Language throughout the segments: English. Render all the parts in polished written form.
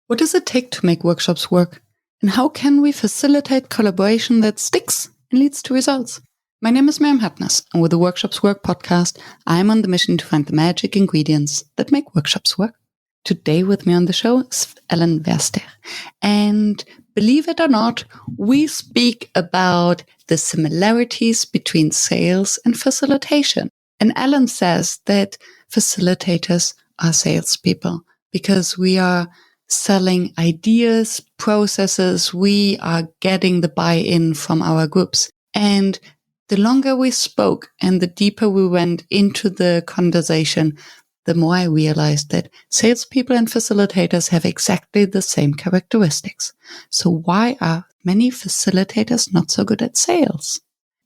What does it take to make workshops work? And how can we facilitate collaboration that sticks and leads to results? My name is Miriam Hartness, and with the Workshops Work podcast, I'm on the mission to find the magic ingredients that make workshops work. Today with me on the show is Alan Versteeg. And believe it or not, we speak about the similarities between sales and facilitation. And Alan says that facilitators are salespeople because we are selling ideas, processes, we are getting the buy-in from our groups. And the longer we spoke and the deeper we went into the conversation, the more I realized that salespeople and facilitators have exactly the same characteristics. So why are many facilitators not so good at sales?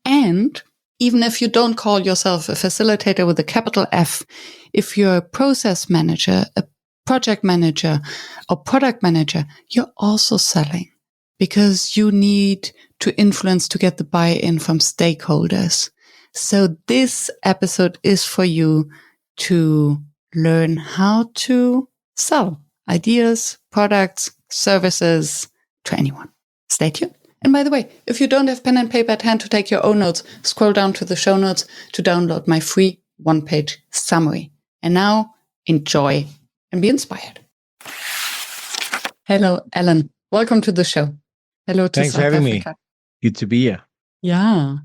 And even if you don't call yourself a facilitator with a capital F, if you're a process manager, a project manager, or product manager, you're also selling because you need to influence to get the buy-in from stakeholders. So this episode is for you to learn how to sell ideas, products, services to anyone. Stay tuned. And by the way, if you don't have pen and paper at hand to take your own notes, scroll down to the show notes to download my free one-page summary. And now, enjoy and be inspired. Hello, Alan. Welcome to the show. Hello to Thanks South for having Africa. me. Good to be here. Yeah.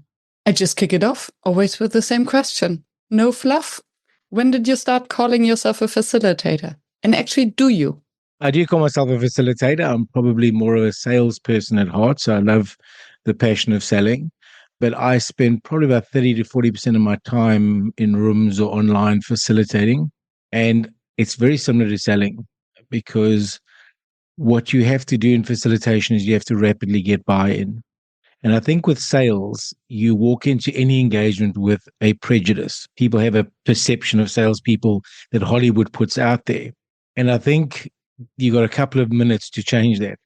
I just kick it off, always with the same question. No fluff. When did you start calling yourself a facilitator? And actually, do you? I do call myself a facilitator. I'm probably more of a salesperson at heart, so I love the passion of selling. But I spend probably about 30 to 40% of my time in rooms or online facilitating. And it's very similar to selling because what you have to do in facilitation is you have to rapidly get buy-in. And I think with sales, you walk into any engagement with a prejudice. People have a perception of salespeople that Hollywood puts out there. And I think you got a couple of minutes to change that.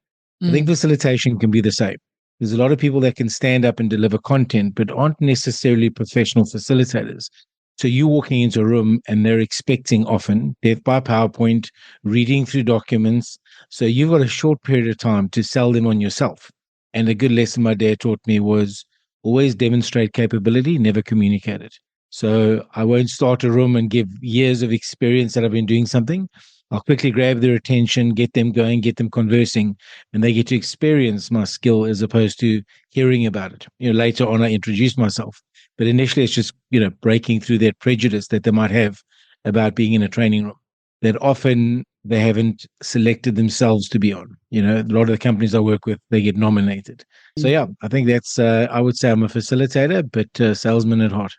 I think facilitation can be the same. There's a lot of people that can stand up and deliver content, but aren't necessarily professional facilitators. So you're walking into a room and they're expecting often death by PowerPoint, reading through documents. So you've got a short period of time to sell them on yourself. And a good lesson my dad taught me was always demonstrate capability, never communicate it. So I won't start a room and give years of experience that I've been doing something. I'll quickly grab their attention, get them going, get them conversing, and they get to experience my skill as opposed to hearing about it. Later on I introduce myself. But initially it's just, breaking through that prejudice that they might have about being in a training room that often they haven't selected themselves to be on. A lot of the companies I work with, they get nominated. So yeah, I think that's, I would say I'm a facilitator, but salesman at heart.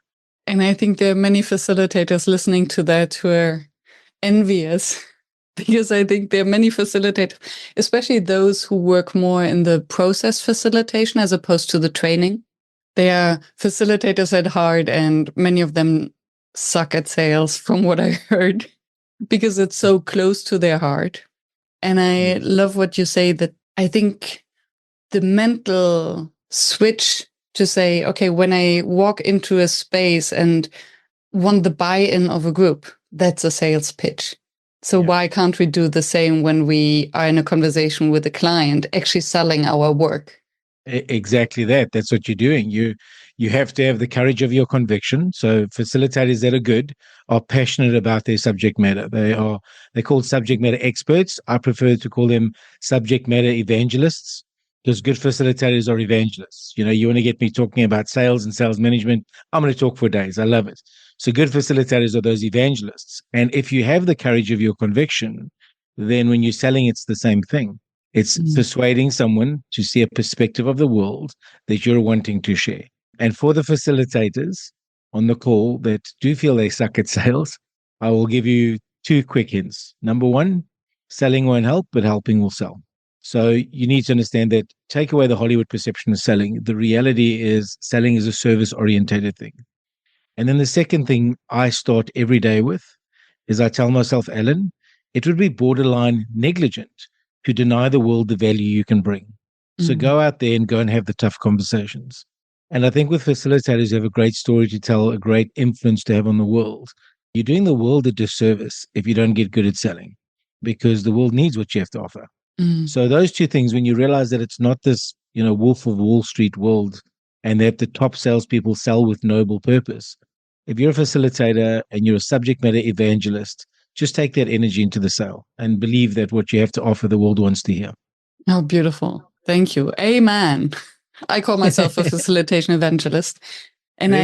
And I think there are many facilitators listening to that who are envious because I think there are many facilitators, especially those who work more in the process facilitation as opposed to the training. They are facilitators at heart, and many of them suck at sales from what I heard because it's so close to their heart. And I love what you say, that I think the mental switch to say, okay, when I walk into a space and want the buy-in of a group, that's a sales pitch. So why can't we do the same when we are in a conversation with a client, actually selling our work? Exactly that. That's what you're doing. You have to have the courage of your conviction. So facilitators that are good are passionate about their subject matter. They're called subject matter experts. I prefer to call them subject matter evangelists because good facilitators are evangelists. You want to get me talking about sales and sales management, I'm going to talk for days. I love it. So good facilitators are those evangelists. And if you have the courage of your conviction, then when you're selling, it's the same thing. It's persuading someone to see a perspective of the world that you're wanting to share. And for the facilitators on the call that do feel they suck at sales, I will give you two quick hints. Number one, selling won't help, but helping will sell. So you need to understand that take away the Hollywood perception of selling. The reality is selling is a service-oriented thing. And then the second thing I start every day with is I tell myself, Alan, it would be borderline negligent to deny the world the value you can bring. So go out there and go and have the tough conversations. And I think with facilitators, you have a great story to tell, a great influence to have on the world. you're doing the world a disservice if you don't get good at selling, because the world needs what you have to offer. So those two things, when you realize that it's not this, Wolf of Wall Street world, and that the top salespeople sell with noble purpose. If you're a facilitator and you're a subject matter evangelist, just take that energy into the sale and believe that what you have to offer, the world wants to hear. Oh, beautiful. Thank you. Amen. I call myself a facilitation evangelist. And I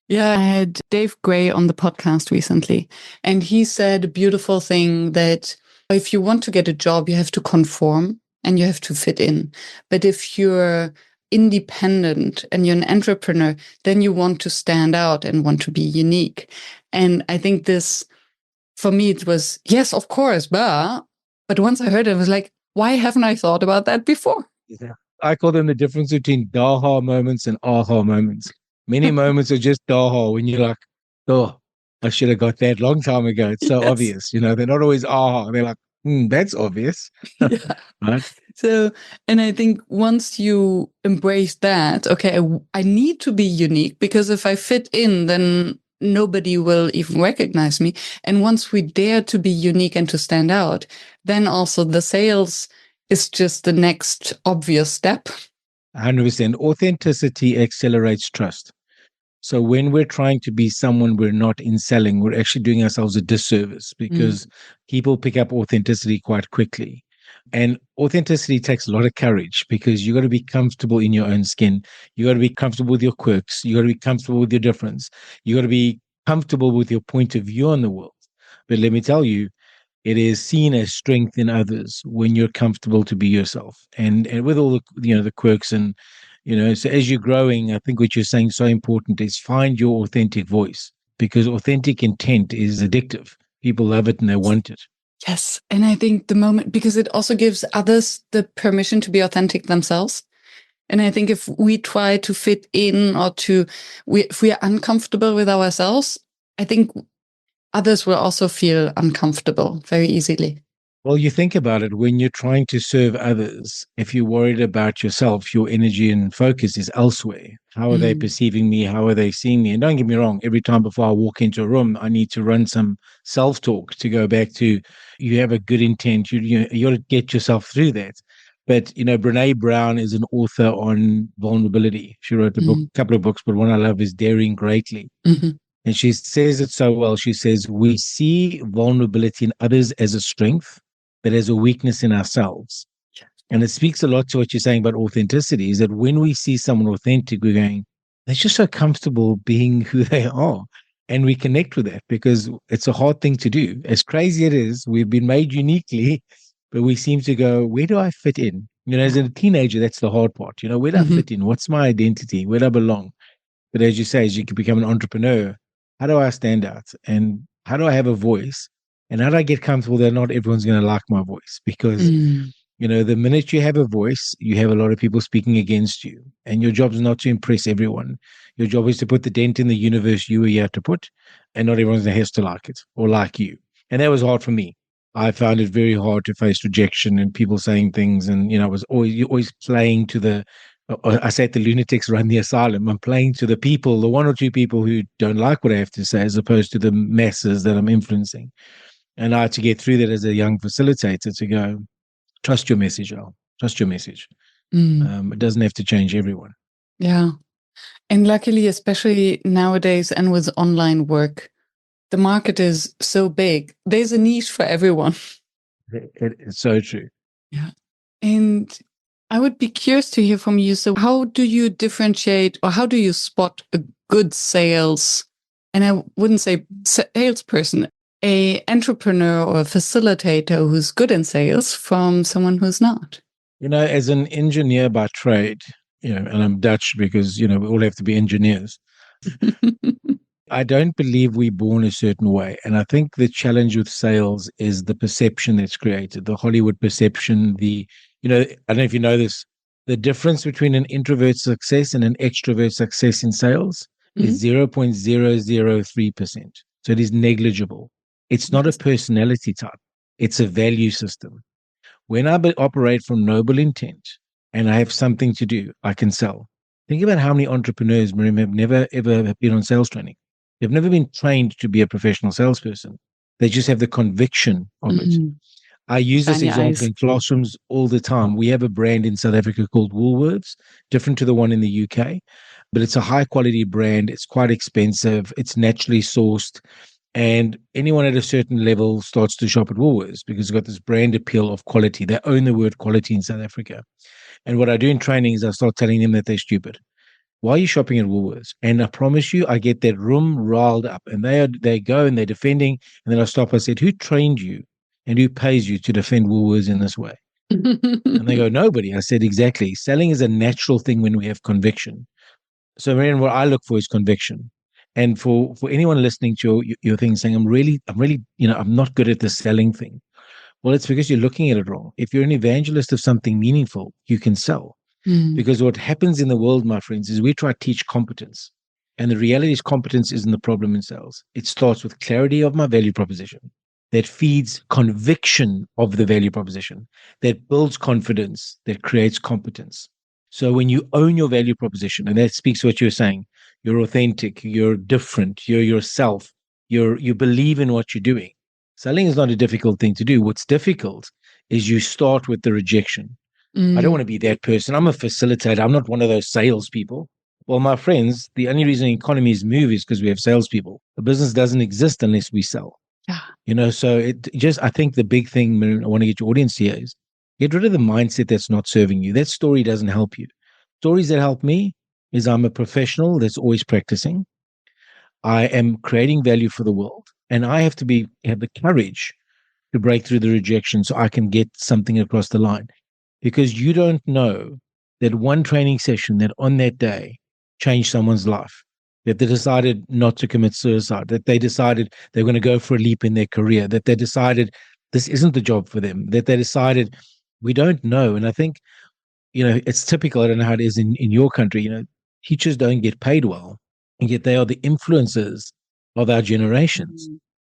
had Dave Gray on the podcast recently, and he said a beautiful thing that if you want to get a job, you have to conform and you have to fit in. But if you're independent and you're an entrepreneur, then you want to stand out and want to be unique. And I think this, for me, it was, yes, of course, but once I heard it, I was like, why haven't I thought about that before? Yeah. I call them the difference between daha moments and aha moments. Many moments are just daha when you're like, oh, I should have got that long time ago. It's so obvious. They're not always aha. They're like, that's obvious. Yeah. Right? So, and I think once you embrace that, okay, I need to be unique, because if I fit in, then nobody will even recognize me. And once we dare to be unique and to stand out, then also the sales is just the next obvious step. 100%. Authenticity accelerates trust. So when we're trying to be someone we're not in selling, we're actually doing ourselves a disservice, because people pick up authenticity quite quickly. And authenticity takes a lot of courage, because you got to be comfortable in your own skin. You got to be comfortable with your quirks. You got to be comfortable with your difference. You got to be comfortable with your point of view on the world. But let me tell you, it is seen as strength in others when you're comfortable to be yourself, and with all the the quirks, and so as you're growing, I think what you're saying is so important is find your authentic voice, because authentic intent is addictive. People love it and they want it. Yes. And I think the moment, because it also gives others the permission to be authentic themselves. And I think if we try to fit in, or if we are uncomfortable with ourselves, I think others will also feel uncomfortable very easily. Well, you think about it, when you're trying to serve others, if you're worried about yourself, your energy and focus is elsewhere. How are they perceiving me? How are they seeing me? And don't get me wrong, every time before I walk into a room, I need to run some self-talk to go back to, you have a good intent. You got to get yourself through that. But, Brene Brown is an author on vulnerability. She wrote a couple of books, but one I love is Daring Greatly. And she says it so well. She says, we see vulnerability in others as a strength, but as a weakness in ourselves. And it speaks a lot to what you're saying about authenticity, is that when we see someone authentic, we're going, they're just so comfortable being who they are. And we connect with that, because it's a hard thing to do. As crazy it is, we've been made uniquely, but we seem to go, where do I fit in? As a teenager, that's the hard part. Where do I fit in? What's my identity? Where do I belong? But as you say, as you can become an entrepreneur, how do I stand out? And how do I have a voice? And how do I get comfortable that not everyone's going to like my voice? Because, the minute you have a voice, you have a lot of people speaking against you. And your job is not to impress everyone. Your job is to put the dent in the universe you were here to put. And not everyone has to like it or like you. And that was hard for me. I found it very hard to face rejection and people saying things. And, I was always playing to the, I say the lunatics run the asylum. I'm playing to the people, the one or two people who don't like what I have to say, as opposed to the masses that I'm influencing. And I had to get through that as a young facilitator to go, trust your message, Al. Trust your message. It doesn't have to change everyone. Yeah. And luckily, especially nowadays and with online work, the market is so big. There's a niche for everyone. It's so true. Yeah. And I would be curious to hear from you. So how do you differentiate, or how do you spot a good sales, and I wouldn't say salesperson, a entrepreneur or a facilitator who's good in sales from someone who's not? As an engineer by trade, and I'm Dutch because, we all have to be engineers. I don't believe we're born a certain way. And I think the challenge with sales is the perception that's created, the Hollywood perception, I don't know if you know this, the difference between an introvert success and an extrovert success in sales is 0.003%. So it is negligible. It's not a personality type. It's a value system. When I operate from noble intent and I have something to do, I can sell. Think about how many entrepreneurs, Miriam, have never, ever been on sales training. They've never been trained to be a professional salesperson. They just have the conviction of it. I use this Shiny example eyes. in classrooms all the time. We have a brand in South Africa called Woolworths, different to the one in the UK, but it's a high quality brand. It's quite expensive. It's naturally sourced. And anyone at a certain level starts to shop at Woolworths because it's got this brand appeal of quality. They own the word quality in South Africa. And what I do in training is I start telling them that they're stupid. Why are you shopping at Woolworths? And I promise you, I get that room riled up, and they go and they're defending. And then I stop. I said, "Who trained you, and who pays you to defend Woolworths in this way?" And they go, "Nobody." I said, "Exactly. Selling is a natural thing when we have conviction." So, Marianne, what I look for is conviction. And for anyone listening to your thing, saying, "I'm really, I'm not good at the selling thing." Well, it's because you're looking at it wrong. If you're an evangelist of something meaningful, you can sell. Because what happens in the world, my friends, is we try to teach competence. And the reality is competence isn't the problem in sales. It starts with clarity of my value proposition that feeds conviction of the value proposition, that builds confidence, that creates competence. So when you own your value proposition, and that speaks to what you're saying, you're authentic, you're different, you're yourself, you believe in what you're doing. Selling is not a difficult thing to do. What's difficult is you start with the rejection. I don't want to be that person. I'm a facilitator. I'm not one of those salespeople. Well, my friends, the only reason economies move is because we have salespeople. The business doesn't exist unless we sell. Yeah. So I think the big thing I want to get your audience here is get rid of the mindset that's not serving you. That story doesn't help you. Stories that help me is I'm a professional that's always practicing. I am creating value for the world, and I have to have the courage to break through the rejection so I can get something across the line. Because you don't know that one training session that on that day changed someone's life, that they decided not to commit suicide, that they decided they're going to go for a leap in their career, that they decided this isn't the job for them, that they decided we don't know. And I think, it's typical. I don't know how it is in your country. Teachers don't get paid well, and yet they are the influencers of our generations.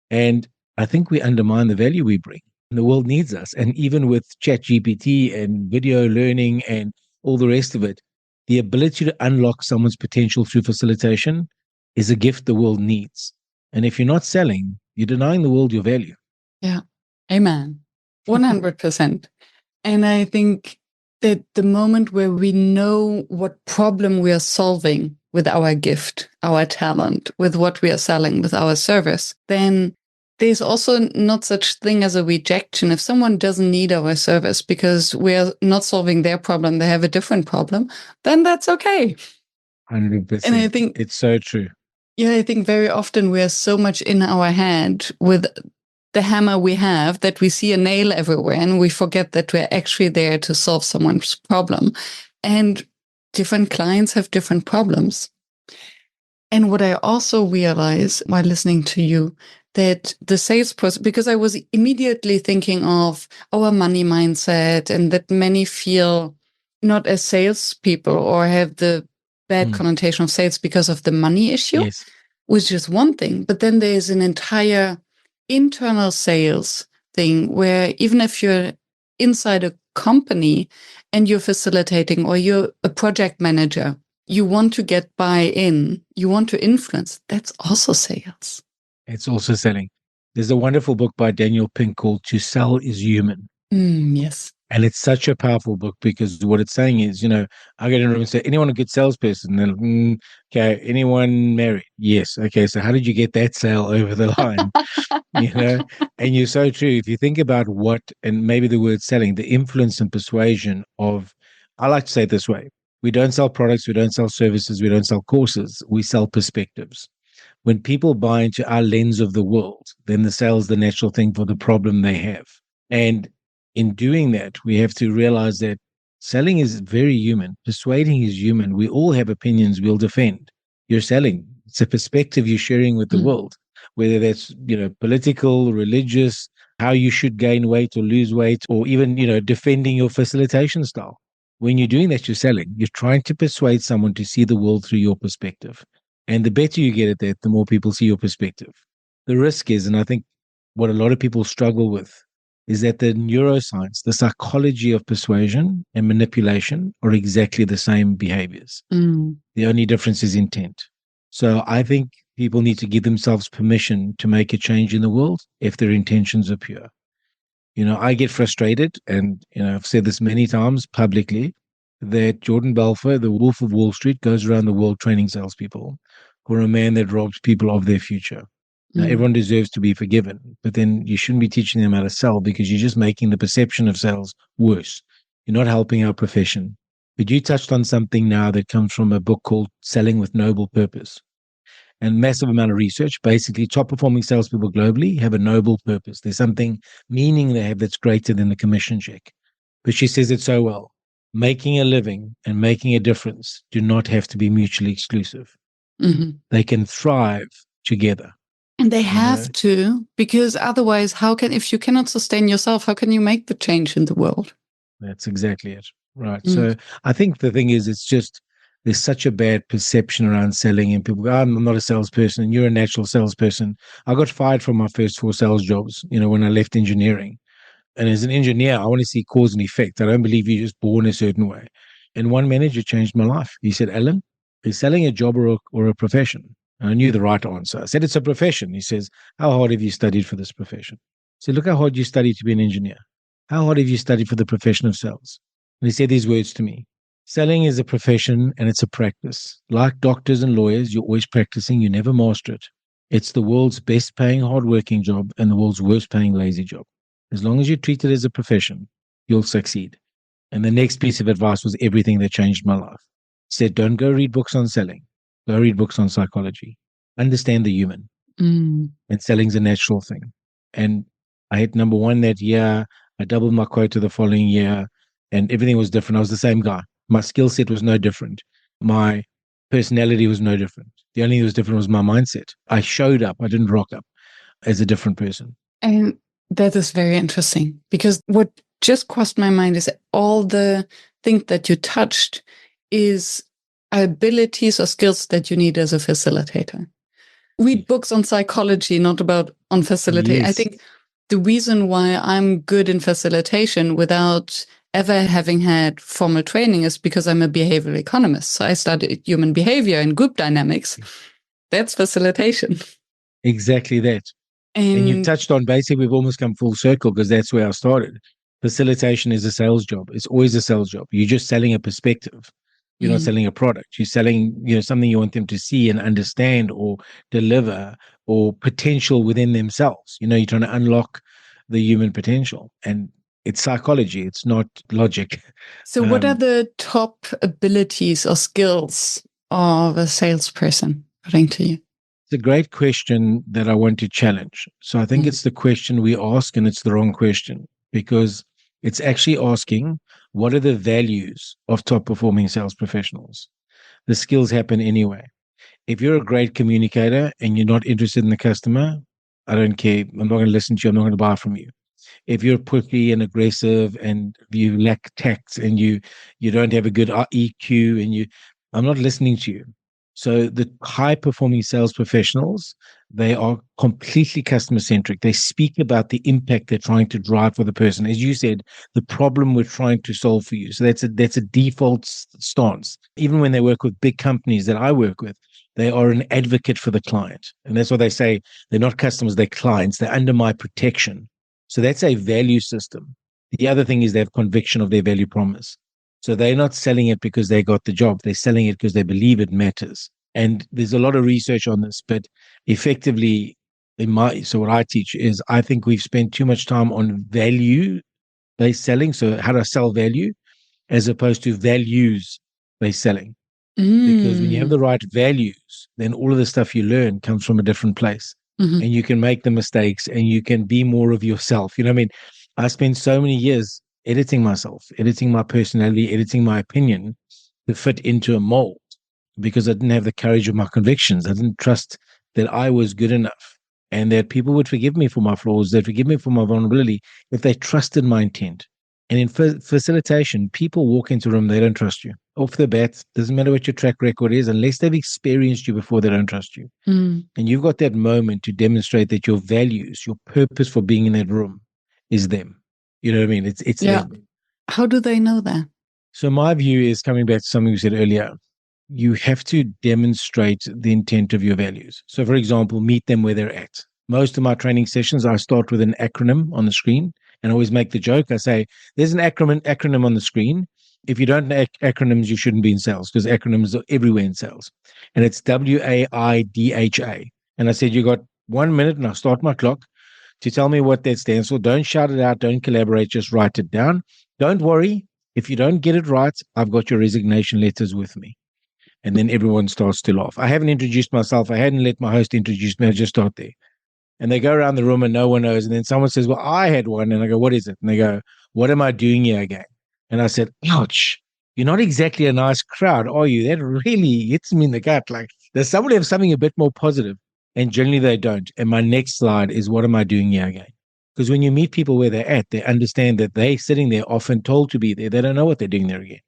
And I think we undermine the value we bring. And the world needs us. And even with ChatGPT and video learning and all the rest of it, the ability to unlock someone's potential through facilitation is a gift the world needs. And if you're not selling, you're denying the world your value. Yeah. Amen. 100%. And I think that the moment where we know what problem we are solving with our gift, our talent, with what we are selling, with our service, then there's also not such thing as a rejection. If someone doesn't need our service because we're not solving their problem, they have a different problem, then that's okay. 100%. And I think it's so true. Yeah, I think very often we are so much in our head with the hammer we have that we see a nail everywhere and we forget that we're actually there to solve someone's problem. And different clients have different problems. And what I also realize while listening to you, that the salesperson, because I was immediately thinking of our money mindset and that many feel not as salespeople or have the bad connotation of sales because of the money issue, Yes. which is one thing. But then there's an entire internal sales thing where even if you're inside a company and you're facilitating or you're a project manager, you want to get buy-in, you want to influence. That's also sales. It's also selling. There's a wonderful book by Daniel Pink called To Sell is Human. Yes. And it's such a powerful book because what it's saying is, I get in a room and say, anyone a good salesperson? And okay, anyone married? Yes. Okay, so how did you get that sale over the line? And you're so true. If you think about and maybe the word selling, the influence and persuasion of, I like to say it this way. We don't sell products, we don't sell services, we don't sell courses, we sell perspectives. When people buy into our lens of the world, then the sale is the natural thing for the problem they have. And in doing that, we have to realize that selling is very human. Persuading is human. We all have opinions we'll defend. You're selling. It's a perspective you're sharing with the world, whether that's, political, religious, how you should gain weight or lose weight, or even, defending your facilitation style. When you're doing that, you're selling. You're trying to persuade someone to see the world through your perspective. And the better you get at that, the more people see your perspective. The risk is, and I think what a lot of people struggle with, is that the neuroscience, the psychology of persuasion and manipulation are exactly the same behaviors. The only difference is intent. So I think people need to give themselves permission to make a change in the world if their intentions are pure. I get frustrated, and I've said this many times publicly, that Jordan Belfer, the Wolf of Wall Street, goes around the world training salespeople for a man that robs people of their future. Now, everyone deserves to be forgiven, but then you shouldn't be teaching them how to sell, because you're just making the perception of sales worse. You're not helping our profession. But you touched on something now that comes from a book called Selling with Noble Purpose. And massive amount of research. Basically, top performing salespeople globally have a noble purpose. There's something meaning they have that's greater than the commission check. But she says it so well. Making a living and making a difference do not have to be mutually exclusive. Mm-hmm. They can thrive together. And they have to, because otherwise, if you cannot sustain yourself, how can you make the change in the world? That's exactly it. Right. So I think the thing is, there's such a bad perception around selling, and people go, I'm not a salesperson, and you're a natural salesperson. I got fired from my first 4 sales jobs, when I left engineering. And as an engineer, I want to see cause and effect. I don't believe you're just born a certain way. And one manager changed my life. He said, Alan, is selling a job or a profession? And I knew the right answer. I said, it's a profession. He says, how hard have you studied for this profession? I said, look how hard you studied to be an engineer. How hard have you studied for the profession of sales? And he said these words to me. Selling is a profession and it's a practice. Like doctors and lawyers, you're always practicing, you never master it. It's the world's best paying, hardworking job and the world's worst paying, lazy job. As long as you treat it as a profession, you'll succeed. And the next piece of advice was everything that changed my life. He said, don't go read books on selling. Go read books on psychology. Understand the human. And selling's a natural thing. And I hit number 1 that year. I doubled my quota the following year, and everything was different. I was the same guy. My skill set was no different. My personality was no different. The only thing that was different was my mindset. I showed up. I didn't rock up as a different person. And that is very interesting, because what just crossed my mind is all the things that you touched is abilities or skills that you need as a facilitator. Read books on psychology, not on facilitation. Yes. I think the reason why I'm good in facilitation without ever having had formal training is because I'm a behavioral economist. So I studied human behavior and group dynamics. That's facilitation. Exactly that. And you touched on, basically, we've almost come full circle, because that's where I started. Facilitation is a sales job. It's always a sales job. You're just selling a perspective. You're not selling a product. You're selling, something you want them to see and understand or deliver, or potential within themselves. You're trying to unlock the human potential. And it's psychology. It's not logic. So what are the top abilities or skills of a salesperson, according to you? It's a great question that I want to challenge. So I think it's the question we ask, and it's the wrong question, because it's actually asking, what are the values of top performing sales professionals? The skills happen anyway. If you're a great communicator and you're not interested in the customer, I don't care. I'm not going to listen to you. I'm not going to buy from you. If you're pushy and aggressive and you lack tact and you don't have a good EQ and I'm not listening to you. So the high performing sales professionals, they are completely customer centric. They speak about the impact they're trying to drive for the person. As you said, the problem we're trying to solve for you. So that's a default stance. Even when they work with big companies that I work with, they are an advocate for the client. And that's what they say. They're not customers, they're clients. They're under my protection. So that's a value system. The other thing is they have conviction of their value promise. So they're not selling it because they got the job. They're selling it because they believe it matters. And there's a lot of research on this, but effectively, so what I teach is, I think we've spent too much time on value-based selling. So how to sell value, as opposed to values-based selling. Because when you have the right values, then all of the stuff you learn comes from a different place. And you can make the mistakes and you can be more of yourself. You know what I mean? I spent so many years editing myself, editing my personality, editing my opinion to fit into a mold, because I didn't have the courage of my convictions. I didn't trust that I was good enough and that people would forgive me for my flaws, they'd forgive me for my vulnerability if they trusted my intent. And in facilitation, people walk into a room, they don't trust you. Off the bat, doesn't matter what your track record is, unless they've experienced you before, they don't trust you. And you've got that moment to demonstrate that your values, your purpose for being in that room is them. You know what I mean? It's them. How do they know that? So my view is, coming back to something we said earlier, you have to demonstrate the intent of your values. So, for example, meet them where they're at. Most of my training sessions, I start with an acronym on the screen, and I always make the joke. I say, there's an acronym on the screen. If you don't know acronyms, you shouldn't be in sales, because acronyms are everywhere in sales. And it's WAIDHA. And I said, you got 1 minute, and I'll start my clock to tell me what that stands for. Don't shout it out. Don't collaborate. Just write it down. Don't worry. If you don't get it right, I've got your resignation letters with me. And then everyone starts to laugh. I haven't introduced myself. I hadn't let my host introduce me. I just start there. And they go around the room and no one knows. And then someone says, well, I had one. And I go, what is it? And they go, what am I doing here again? And I said, ouch, you're not exactly a nice crowd, are you? That really hits me in the gut. Like, does somebody have something a bit more positive? And generally they don't. And my next slide is, what am I doing here again? Because when you meet people where they're at, they understand that they're sitting there often told to be there. They don't know what they're doing there again.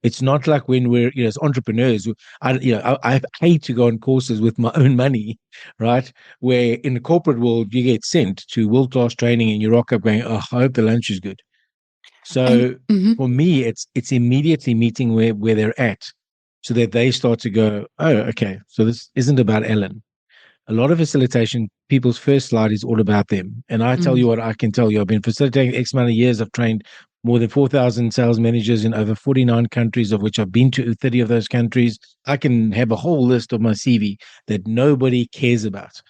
It's not like when we're, as entrepreneurs, I hate to go on courses with my own money, right? Where in the corporate world, you get sent to world-class training and you rock up going, oh, I hope the lunch is good. So for me, it's immediately meeting where they're at so that they start to go, oh, okay, so this isn't about Alan. A lot of facilitation, people's first slide is all about them. And I tell you what I can tell you. I've been facilitating X amount of years. I've trained more than 4,000 sales managers in over 49 countries, of which I've been to 30 of those countries. I can have a whole list of my CV that nobody cares about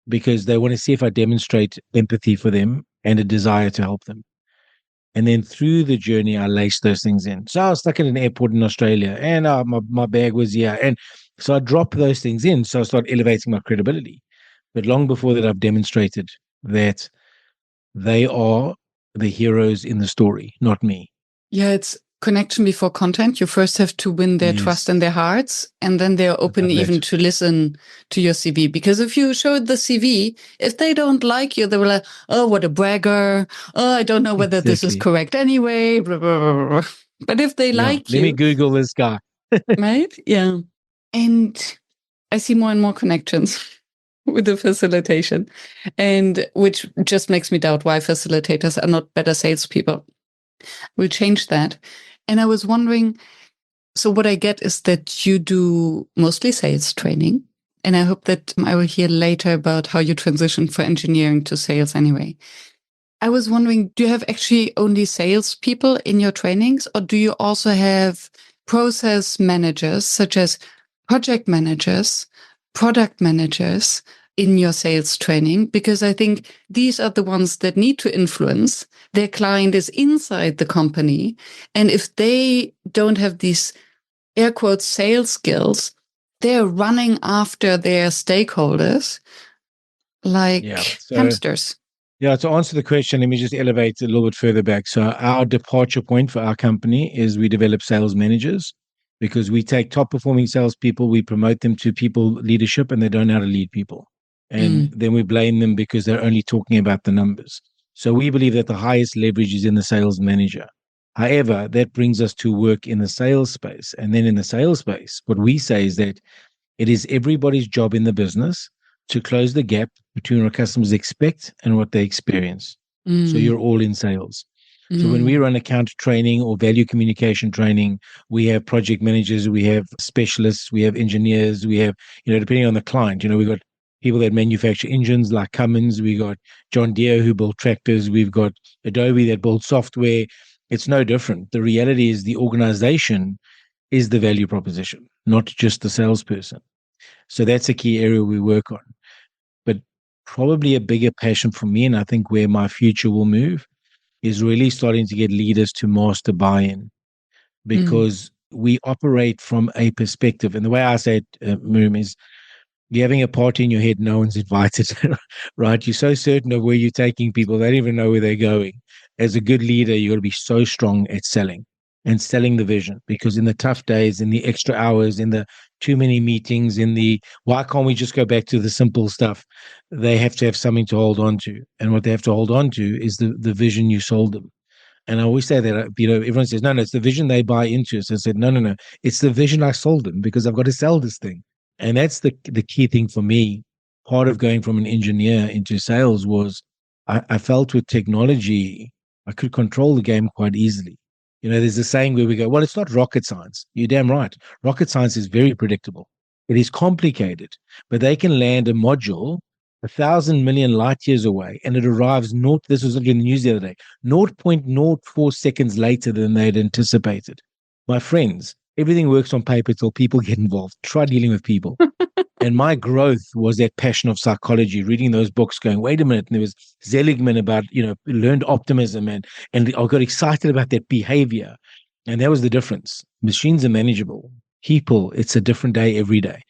because they want to see if I demonstrate empathy for them and a desire to help them. And then through the journey, I lace those things in. So I was stuck at an airport in Australia and my bag was here. And so I drop those things in. So I start elevating my credibility. But long before that, I've demonstrated that they are the heroes in the story, not me. Yeah, it's connection before content. You first have to win their trust and their hearts, and then they're open even to listen to your CV. Because if you show the CV, if they don't like you, they will like, oh, what a bragger. Oh, I don't know whether this is correct anyway. Blah, blah, blah, blah. But if they like you. Let me Google this guy. Right? Yeah. And I see more and more connections with the facilitation, and which just makes me doubt why facilitators are not better salespeople. We'll change that. And I was wondering, so what I get is that you do mostly sales training. And I hope that I will hear later about how you transitioned from engineering to sales anyway. I was wondering, do you have actually only salespeople in your trainings, or do you also have process managers, such as project managers, product managers in your sales training? Because I think these are the ones that need to influence. Their client is inside the company. And if they don't have these air quotes sales skills, they're running after their stakeholders like hamsters. Yeah, to answer the question, let me just elevate a little bit further back. So our departure point for our company is we develop sales managers, because we take top performing salespeople, we promote them to people leadership, and they don't know how to lead people. And then we blame them because they're only talking about the numbers. So we believe that the highest leverage is in the sales manager. However, that brings us to work in the sales space. And then in the sales space, what we say is that it is everybody's job in the business to close the gap between what customers expect and what they experience. So you're all in sales. So when we run account training or value communication training, we have project managers, we have specialists, we have engineers, we have, depending on the client, we've got people that manufacture engines like Cummins, we got John Deere who build tractors, we've got Adobe that builds software. It's no different. The reality is the organization is the value proposition, not just the salesperson. So that's a key area we work on. But probably a bigger passion for me, and I think where my future will move, is really starting to get leaders to master buy-in, because we operate from a perspective. And the way I say it, Miriam, is you're having a party in your head, no one's invited, right? You're so certain of where you're taking people, they don't even know where they're going. As a good leader, you got to be so strong at selling and selling the vision, because in the tough days, in the extra hours, in the too many meetings, in the why can't we just go back to the simple stuff, they have to have something to hold on to. And what they have to hold on to is the vision you sold them. And I always say that, everyone says, no, it's the vision they buy into. So I said, no, it's the vision I sold them, because I've got to sell this thing. And that's the key thing for me. Part of going from an engineer into sales was I felt with technology, I could control the game quite easily. There's a saying where we go, well, it's not rocket science. You're damn right. Rocket science is very predictable. It is complicated, but they can land a module 1,000,000,000 light years away, and it arrives not. This was in the news the other day, 0.04 seconds later than they'd anticipated. My friends, everything works on paper till people get involved. Try dealing with people. And my growth was that passion of psychology, reading those books, going, wait a minute. And there was Seligman about, learned optimism. And I got excited about that behavior. And that was the difference. Machines are manageable. People, it's a different day every day.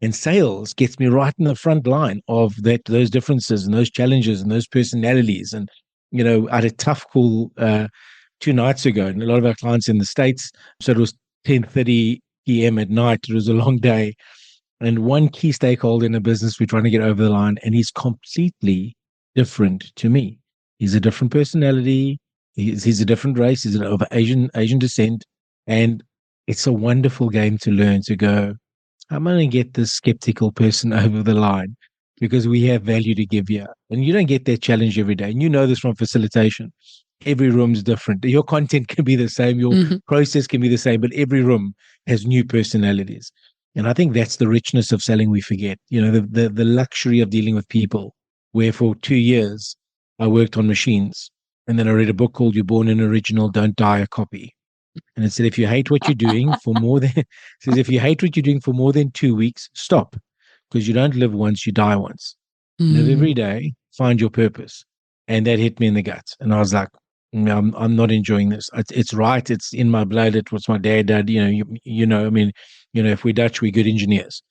And sales gets me right in the front line of those differences and those challenges and those personalities. And, I had a tough call 2 nights ago, and a lot of our clients in the States. So it was 10:30 p.m. at night. It was a long day. And one key stakeholder in a business we're trying to get over the line, and he's completely different to me. He's a different personality. He's a different race. He's of Asian descent. And it's a wonderful game to learn to go, I'm going to get this skeptical person over the line because we have value to give you. And you don't get that challenge every day. And you know this from facilitation. Every room's different. Your content can be the same. Your process can be the same, but every room has new personalities. And I think that's the richness of selling we forget. The luxury of dealing with people, where for 2 years I worked on machines. And then I read a book called You're Born an Original, Don't Die a Copy. And it said, if you hate what you're doing for more than, it says, if you hate what you're doing for more than 2 weeks, stop. Because you don't live once, you die once. Live every day, find your purpose. And that hit me in the gut. And I was like, I'm not enjoying this. It's right. It's in my blood. It was my dad. If we're Dutch, we're good engineers.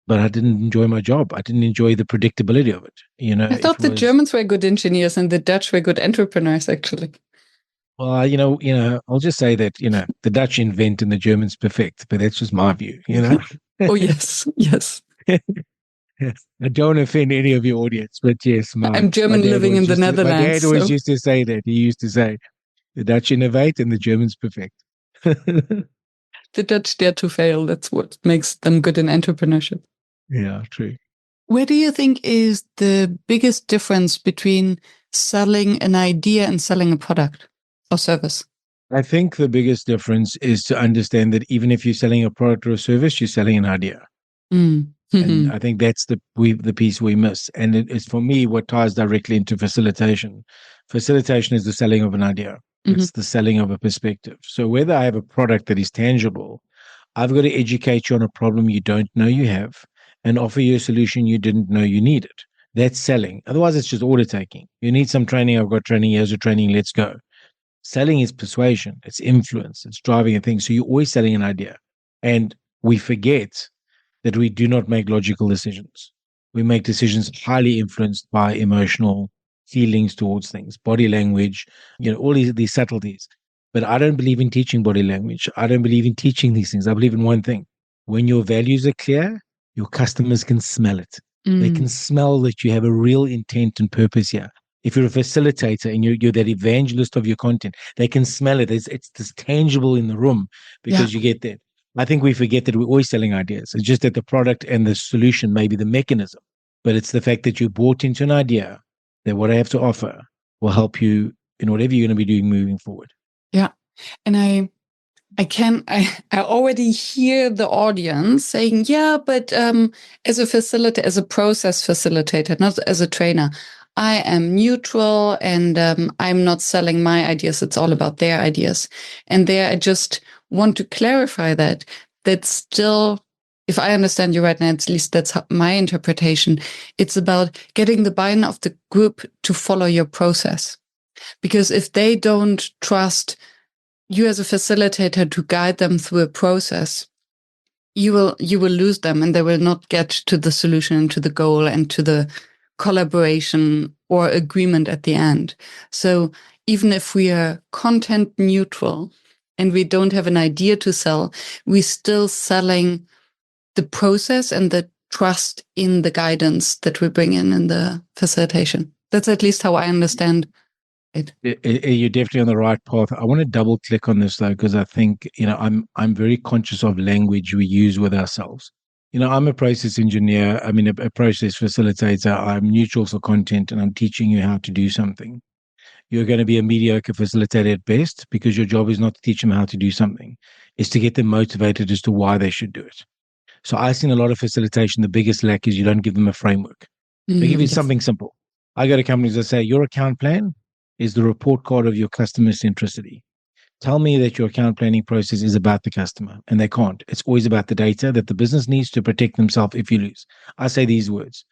But I didn't enjoy my job. I didn't enjoy the predictability of it. I thought the Germans were good engineers and the Dutch were good entrepreneurs, actually. Well, I'll just say that, the Dutch invent and the Germans perfect, but that's just my view, Oh, yes. Yes. I don't offend any of your audience, but yes, I'm German living in the Netherlands. My dad always used to say that. He used to say, the Dutch innovate and the Germans perfect. The Dutch dare to fail. That's what makes them good in entrepreneurship. Yeah, true. Where do you think is the biggest difference between selling an idea and selling a product or service? I think the biggest difference is to understand that even if you're selling a product or a service, you're selling an idea. And I think that's the piece we miss. And it is, for me, what ties directly into facilitation. Facilitation is the selling of an idea. It's the selling of a perspective. So whether I have a product that is tangible, I've got to educate you on a problem you don't know you have and offer you a solution you didn't know you needed. That's selling. Otherwise, it's just order taking. You need some training. I've got training. Here's your training. Let's go. Selling is persuasion. It's influence. It's driving a thing. So you're always selling an idea. And we forget that we do not make logical decisions. We make decisions highly influenced by emotional feelings towards things, body language, all these subtleties. But I don't believe in teaching body language. I don't believe in teaching these things. I believe in one thing. When your values are clear, your customers can smell it. They can smell that you have a real intent and purpose here. If you're a facilitator and you're that evangelist of your content, they can smell it. It's this tangible in the room because you get that. I think we forget that we're always selling ideas. It's just that the product and the solution may be the mechanism, but it's the fact that you bought into an idea that what I have to offer will help you in whatever you're going to be doing moving forward. Yeah. And I already hear the audience saying, yeah, but as a facilitator, as a process facilitator, not as a trainer, I am neutral and I'm not selling my ideas. It's all about their ideas. And there I just want to clarify that still, if I understand you right now, at least that's my interpretation. It's about getting the buy-in of the group to follow your process. Because if they don't trust you as a facilitator to guide them through a process, you will lose them and they will not get to the solution, to the goal, and to the collaboration or agreement at the end. So even if we are content neutral and we don't have an idea to sell, we're still selling the process and the trust in the guidance that we bring in the facilitation. That's at least how I understand it. You're definitely on the right path. I want to double click on this though, because I think, I'm very conscious of language we use with ourselves. I'm a process engineer. I mean, a process facilitator. I'm neutral for content and I'm teaching you how to do something. you're going to be a mediocre facilitator at best, because your job is not to teach them how to do something. It's to get them motivated as to why they should do it. So I've seen a lot of facilitation. The biggest lack is you don't give them a framework. They give you Yes. something simple. I go to companies that say, your account plan is the report card of your customer centricity. Tell me that your account planning process is about the customer, and they can't. It's always about the data that the business needs to protect themselves if you lose. I say these words.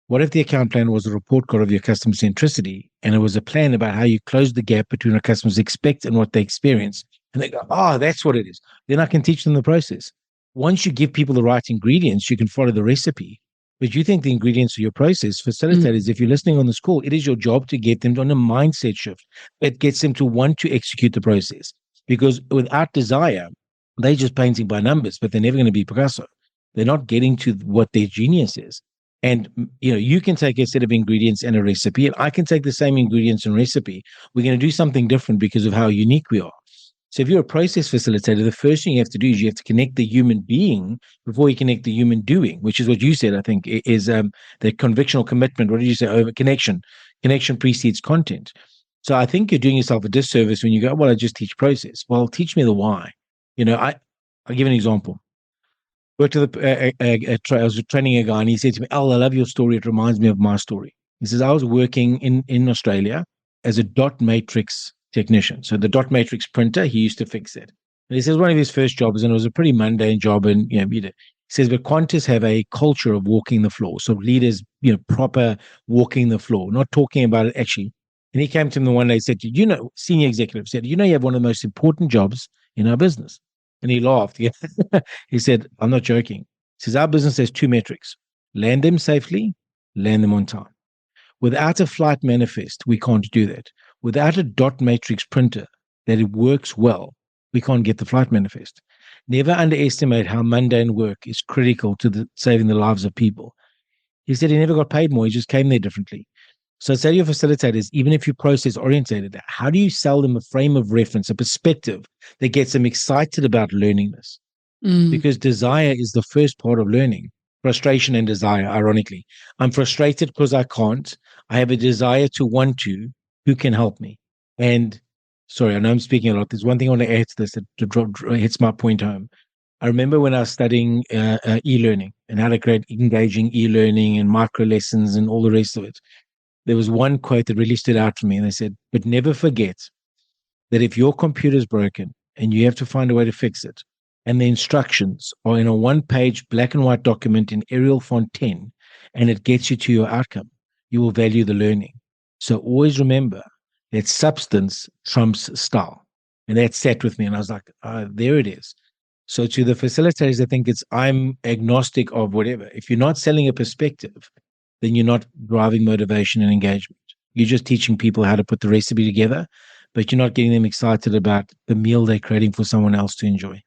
What if the account plan was a report card of your customer centricity, and it was a plan about how you close the gap between what customers expect and what they experience? And they go, oh, that's what it is. Then I can teach them the process. Once you give people the right ingredients, you can follow the recipe. But you think the ingredients of your process, facilitators, if you're listening on this call, it is your job to get them on a mindset shift that gets them to want to execute the process. Because without desire, they're just painting by numbers, but they're never going to be Picasso. They're not getting to what their genius is. And you can take a set of ingredients and a recipe, and I can take the same ingredients and recipe. We're going to do something different because of how unique we are. So if you're a process facilitator, the first thing you have to do is you have to connect the human being before you connect the human doing, which is what you said, I think, is the convictional commitment. What did you say? Over connection. Connection precedes content. So I think you're doing yourself a disservice when you go, well, I just teach process. Well, teach me the why. I'll give an example. Worked with I was training a guy, and he said to me, Al, I love your story. It reminds me of my story. He says, I was working in Australia as a dot matrix technician. So the dot matrix printer, he used to fix it. And he says one of his first jobs, and it was a pretty mundane job. And he says, but Qantas have a culture of walking the floor. So leaders, proper walking the floor, not talking about it actually. And he came to me one day and said, senior executive said, you have one of the most important jobs in our business. And he laughed. He said, I'm not joking. He says, our business has two metrics: land them safely, land them on time. Without a flight manifest, we can't do that. Without a dot matrix printer that it works well, we can't get the flight manifest. Never underestimate how mundane work is critical to saving the lives of people. He said he never got paid more. He just came there differently. So say to your facilitators, even if you're process oriented, how do you sell them a frame of reference, a perspective that gets them excited about learning this? Because desire is the first part of learning. Frustration and desire, ironically. I'm frustrated because I can't. I have a desire to want to. Who can help me? And sorry, I know I'm speaking a lot. There's one thing I want to add to this that hits my point home. I remember when I was studying e-learning and how to create engaging e-learning and micro lessons and all the rest of it. There was one quote that really stood out for me. And they said, but never forget that if your computer's broken and you have to find a way to fix it, and the instructions are in a one-page black and white document in Arial font 10, and it gets you to your outcome, you will value the learning. So always remember that substance trumps style. And that sat with me. And I was like, there it is. So to the facilitators, I think I'm agnostic of whatever. If you're not selling a perspective, then you're not driving motivation and engagement. You're just teaching people how to put the recipe together, but you're not getting them excited about the meal they're creating for someone else to enjoy.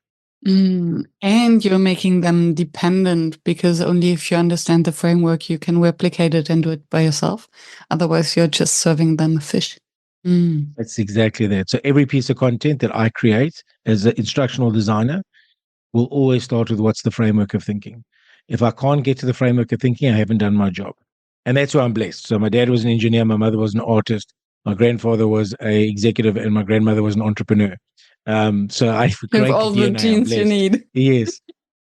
And you're making them dependent, because only if you understand the framework, you can replicate it and do it by yourself. Otherwise, you're just serving them a fish. That's exactly that. So every piece of content that I create as an instructional designer will always start with what's the framework of thinking. If I can't get to the framework of thinking, I haven't done my job. And that's why I'm blessed. So my dad was an engineer, my mother was an artist, my grandfather was an executive, and my grandmother was an entrepreneur. So I have all the genes you need. Yes.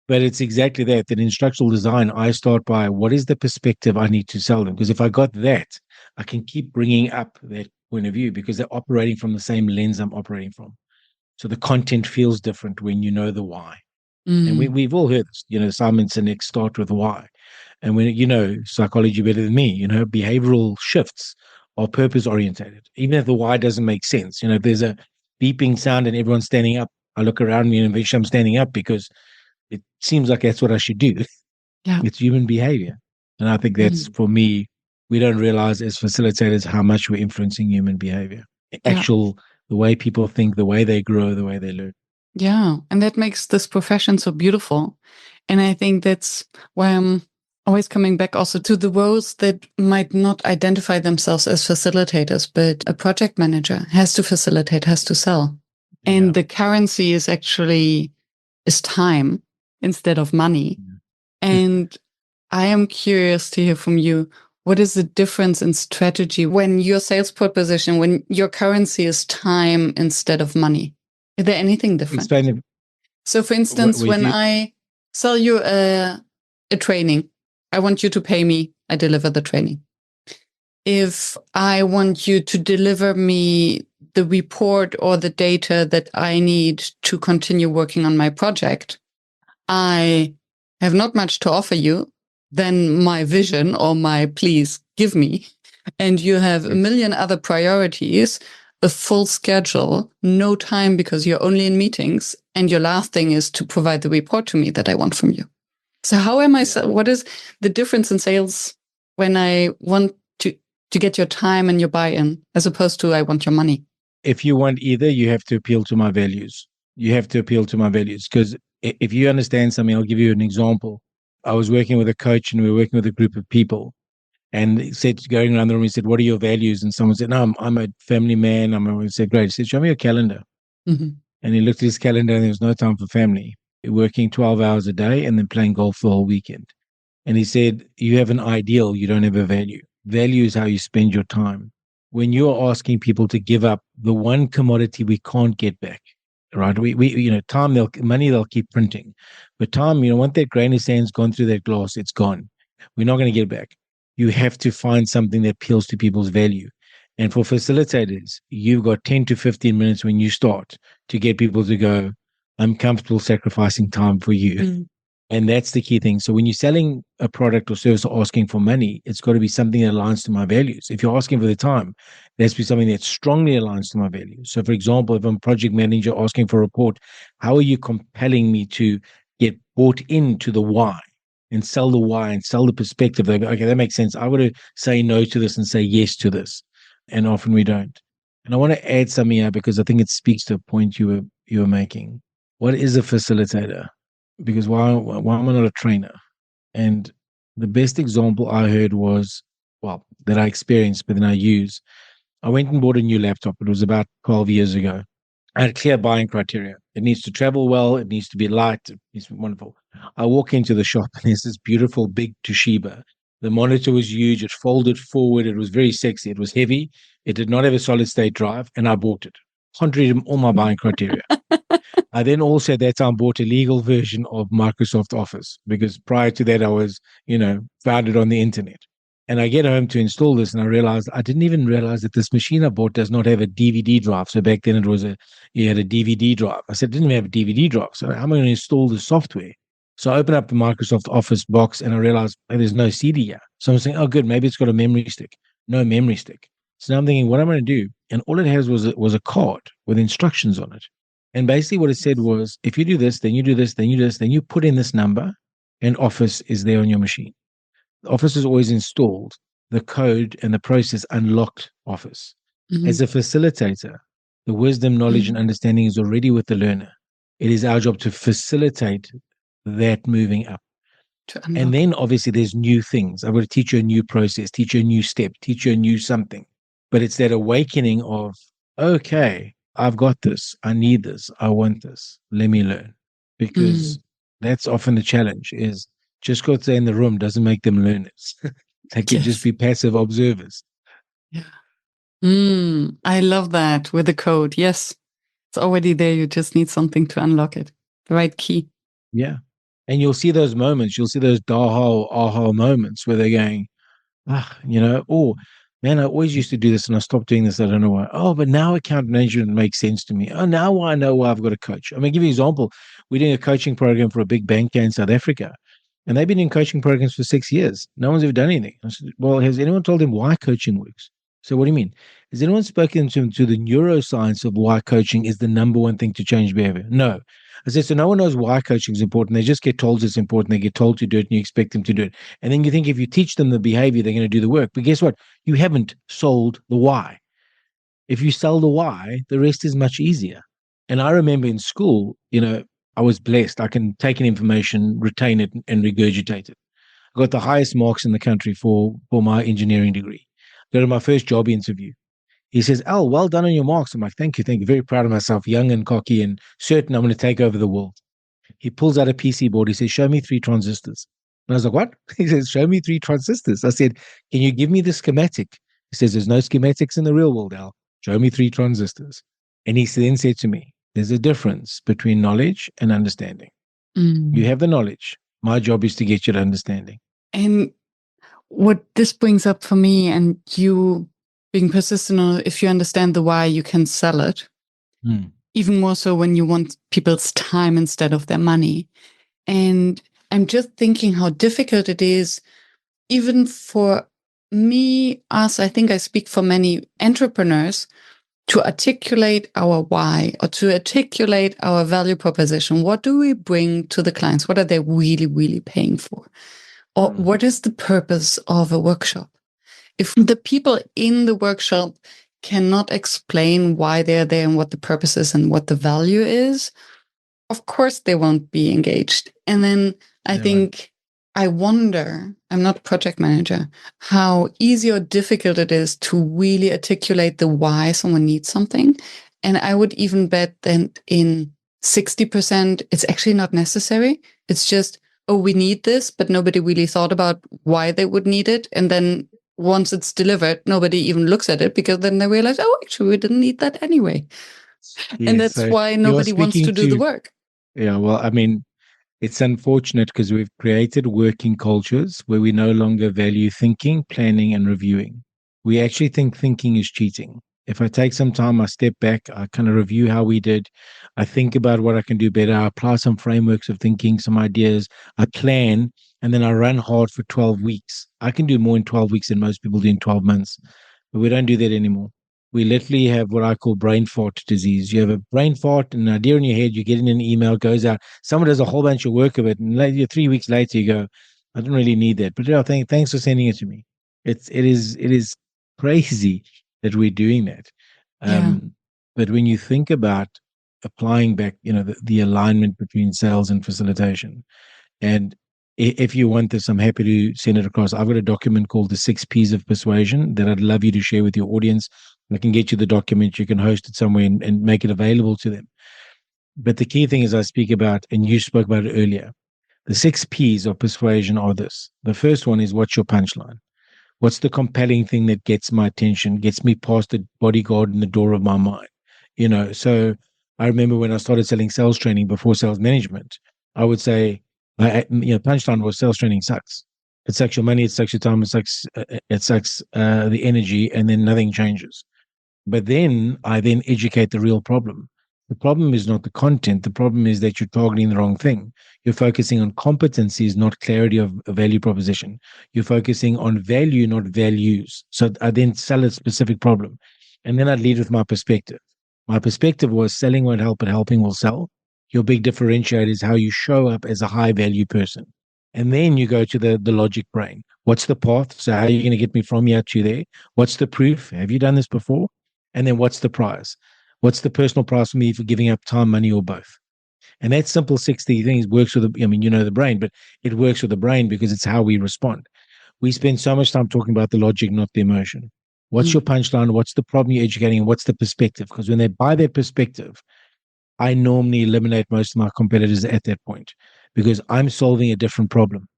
But it's exactly that. In instructional design, I start by what is the perspective I need to sell them? Because if I got that, I can keep bringing up that point of view, because they're operating from the same lens I'm operating from. So the content feels different when you know the why. And we've all heard this, Simon Sinek, start with why. And when psychology better than me, behavioral shifts are purpose orientated. Even if the why doesn't make sense, if there's a beeping sound and everyone's standing up, I look around me and eventually I'm standing up because it seems like that's what I should do. Yeah. It's human behavior. And I think that's, for me, we don't realize as facilitators how much we're influencing human behavior. The way people think, the way they grow, the way they learn. Yeah. And that makes this profession so beautiful. And I think that's why I'm always coming back also to the roles that might not identify themselves as facilitators, but a project manager has to facilitate, has to sell. And the currency is time instead of money. And I am curious to hear from you, What is the difference in strategy when your sales proposition, when your currency is time instead of money? Is there anything different? Explain it. So, for instance, when I sell you a training, I want you to pay me, I deliver the training. If I want you to deliver me the report or the data that I need to continue working on my project, I have not much to offer you than my vision or my please give me. And you have a million other priorities, a full schedule, no time because you're only in meetings. And your last thing is to provide the report to me that I want from you. So how am I, what is the difference in sales when I want to get your time and your buy-in as opposed to I want your money? If you want either, you have to appeal to my values. You have to appeal to my values, because if you understand something, I'll give you an example. I was working with a coach and we were working with a group of people, and he said, going around the room, he said, "What are your values?" And someone said, "No, I'm a family man." I said, "Great." He said, "Show me your calendar." Mm-hmm. And he looked at his calendar and there was no time for family, working 12 hours a day and then playing golf the whole weekend. And he said, "You have an ideal, you don't have a value. Value is how you spend your time." When you're asking people to give up the one commodity we can't get back, right? We time, money they'll keep printing, but time, once that grain of sand's gone through that glass, it's gone. We're not going to get it back. You have to find something that appeals to people's value. And for facilitators, you've got 10 to 15 minutes when you start to get people to go, "I'm comfortable sacrificing time for you." Mm. And that's the key thing. So when you're selling a product or service or asking for money, it's got to be something that aligns to my values. If you're asking for the time, there has to be something that strongly aligns to my values. So for example, if I'm a project manager asking for a report, how are you compelling me to get bought into the why and sell the why and sell the perspective? They go, "Okay, that makes sense. I want to say no to this and say yes to this." And often we don't. And I want to add something here because I think it speaks to a point you were making. What is a facilitator? Because why am I not a trainer? And the best example I heard was, that I experienced, but then I use. I went and bought a new laptop. It was about 12 years ago. I had clear buying criteria. It needs to travel well. It needs to be light. It needs to be wonderful. I walk into the shop and there's this beautiful big Toshiba. The monitor was huge. It folded forward. It was very sexy. It was heavy. It did not have a solid state drive, and I bought it. Contrary to all my buying criteria. I then also at that time bought a legal version of Microsoft Office, because prior to that I was, found it on the internet. And I get home to install this and I didn't even realize that this machine I bought does not have a DVD drive. So back then you had a DVD drive. I said, it didn't have a DVD drive. So how am I going to install the software? So I open up the Microsoft Office box and I realized, there's no CD here. So I'm saying, oh, good, maybe it's got a memory stick. No memory stick. So now I'm thinking, what am I going to do? And all it has was a card with instructions on it. And basically what it said was, if you do this, then you do this, then you do this, then you put in this number, and Office is there on your machine. Office is always installed. The code and the process unlocked Office. Mm-hmm. As a facilitator, the wisdom, knowledge, and understanding is already with the learner. It is our job to facilitate that moving up. And then obviously there's new things. I've got to teach you a new process, teach you a new step, teach you a new something. But it's that awakening of, okay, I've got this. I need this. I want this. Let me learn. Because that's often the challenge, is just go stay in the room doesn't make them learners. They can just be passive observers. Yeah. I love that with the code. Yes. It's already there. You just need something to unlock it. The right key. Yeah. And you'll see those moments. You'll see those aha moments where they're going, oh, man, I always used to do this and I stopped doing this. I don't know why. Oh, but now account management makes sense to me. Oh, now I know why I've got a coach. I'm going to give you an example. We're doing a coaching program for a big bank in South Africa, and they've been in coaching programs for 6 years. No one's ever done anything. I said, well, has anyone told them why coaching works? So what do you mean? Has anyone spoken to the neuroscience of why coaching is the number one thing to change behavior? No. I said, so no one knows why coaching is important. They just get told it's important. They get told to do it and you expect them to do it. And then you think if you teach them the behavior, they're going to do the work. But guess what? You haven't sold the why. If you sell the why, the rest is much easier. And I remember in school, I was blessed. I can take in information, retain it, and regurgitate it. I got the highest marks in the country for my engineering degree. Go to my first job interview. He says, "Al, well done on your marks." I'm like, thank you. Very proud of myself, young and cocky and certain I'm going to take over the world. He pulls out a PC board. He says, "Show me 3 transistors." And I was like, what? He says, show me 3 transistors. I said, can you give me the schematic? He says, there's no schematics in the real world, Al. Show me 3 transistors. And he then said to me, there's a difference between knowledge and understanding. You have the knowledge. My job is to get you to understanding. And what this brings up for me, and you being persistent, if you understand the why, you can sell it. Even more so when you want people's time instead of their money. And I'm just thinking how difficult it is, even for me, us, I think I speak for many entrepreneurs, to articulate our why or to articulate our value proposition. What do we bring to the clients? What are they really, really paying for? Or what is the purpose of a workshop? If the people in the workshop cannot explain why they're there and what the purpose is and what the value is, of course they won't be engaged. And then I think, I wonder, I'm not a project manager, how easy or difficult it is to really articulate the why someone needs something. And I would even bet that in 60%, it's actually not necessary. It's just, oh, we need this, but nobody really thought about why they would need it. And then once it's delivered, nobody even looks at it because then they realize, oh, actually, we didn't need that anyway. Yes, and that's why nobody wants to do the work. Yeah, well, I mean, it's unfortunate because we've created working cultures where we no longer value thinking, planning, and reviewing. We actually think thinking is cheating. If I take some time, I step back, I kind of review how we did, I think about what I can do better, I apply some frameworks of thinking, some ideas, I plan, and then I run hard for 12 weeks. I can do more in 12 weeks than most people do in 12 months, but we don't do that anymore. We literally have what I call brain fart disease. You have a brain fart, an idea in your head, you get in an email, goes out, someone does a whole bunch of work of it, and later, 3 weeks later, you go, I don't really need that. But thanks for sending it to me. It is crazy that we're doing that. But when you think about applying back, the alignment between sales and facilitation, and if you want this, I'm happy to send it across. I've got a document called the 6 P's of Persuasion that I'd love you to share with your audience. I can get you the document. You can host it somewhere and make it available to them. But the key thing is I speak about, and you spoke about it earlier, the 6 P's of persuasion are this. The first one is, what's your punchline? What's the compelling thing that gets my attention, gets me past the bodyguard in the door of my mind? So I remember when I started selling sales training before sales management, I would say, punchline was sales training sucks. It sucks your money, it sucks your time, it sucks the energy, and then nothing changes. But then I educate the real problem. The problem is not the content. The problem is that you're targeting the wrong thing. You're focusing on competencies, not clarity of a value proposition. You're focusing on value, not values. So I then sell a specific problem. And then I'd lead with my perspective. My perspective was selling won't help, but helping will sell. Your big differentiator is how you show up as a high value person. And then you go to the logic brain. What's the path? So how are you going to get me from here to there? What's the proof? Have you done this before? And then what's the prize? What's the personal price for me for giving up time, money, or both? And that simple 60 things works with the brain, but it works with the brain because it's how we respond. We spend so much time talking about the logic, not the emotion. What's your punchline? What's the problem you're educating? And what's the perspective? Because when they buy their perspective, I normally eliminate most of my competitors at that point because I'm solving a different problem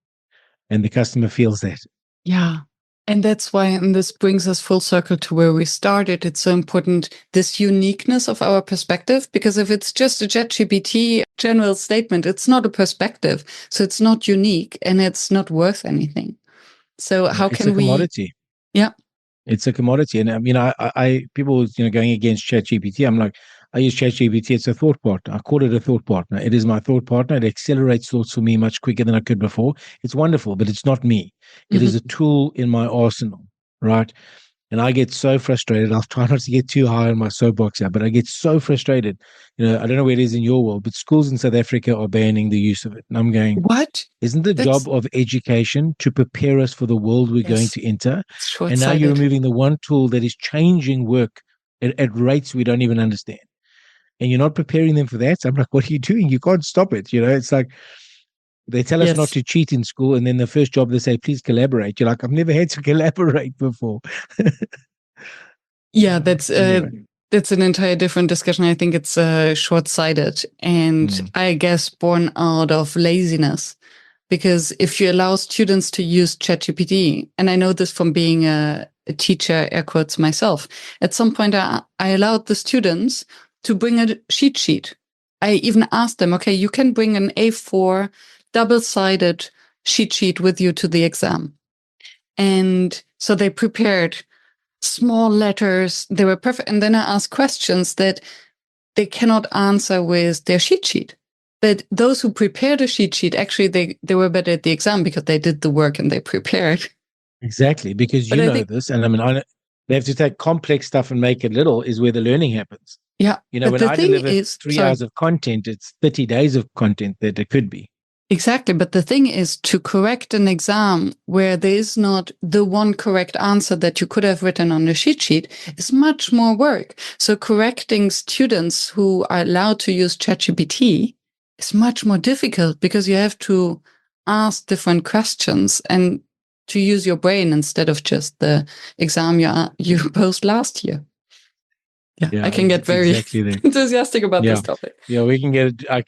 and the customer feels that. Yeah. And that's why, and this brings us full circle to where we started. It's so important, this uniqueness of our perspective, because if it's just a ChatGPT general statement, it's not a perspective. So it's not unique and it's not worth anything. So how can we? It's a commodity. Yeah. It's a commodity. And I people, going against ChatGPT, I'm like, I use ChatGPT. It's a thought partner. I call it a thought partner. It is my thought partner. It accelerates thoughts for me much quicker than I could before. It's wonderful, but it's not me. It is a tool in my arsenal, right? And I get so frustrated. I'll try not to get too high on my soapbox out, but I get so frustrated. I don't know where it is in your world, but schools in South Africa are banning the use of it. And I'm going, what? Isn't the job of education to prepare us for the world we're going to enter? And now you're removing the one tool that is changing work at rates we don't even understand. And you're not preparing them for that. So I'm like, what are you doing? You can't stop it. It's like they tell us not to cheat in school. And then the first job they say, please collaborate. You're like, I've never had to collaborate before. Yeah, that's an entire different discussion. I think it's short-sighted and I guess born out of laziness. Because if you allow students to use ChatGPT, and I know this from being a teacher, air quotes, myself, at some point I allowed the students to bring a cheat sheet. I even asked them, okay, you can bring an A4 double-sided cheat sheet with you to the exam. And so they prepared small letters. They were perfect. And then I asked questions that they cannot answer with their cheat sheet. But those who prepared a cheat sheet, actually, they were better at the exam because they did the work and they prepared. Exactly, because But you I know think, this, and I mean, they have to take complex stuff and make it little is where the learning happens. yeah. You know, But when the I thing deliver is, 3 hours of content, it's 30 days of content that it could be. exactly. But the thing is to correct an exam where there is not the one correct answer that you could have written on a cheat sheet is much more work. So correcting students who are allowed to use ChatGPT is much more difficult because you have to ask different questions and to use your brain instead of just the exam you posed last year. Yeah, I can get very exactly enthusiastic about this topic. Yeah, we can get. I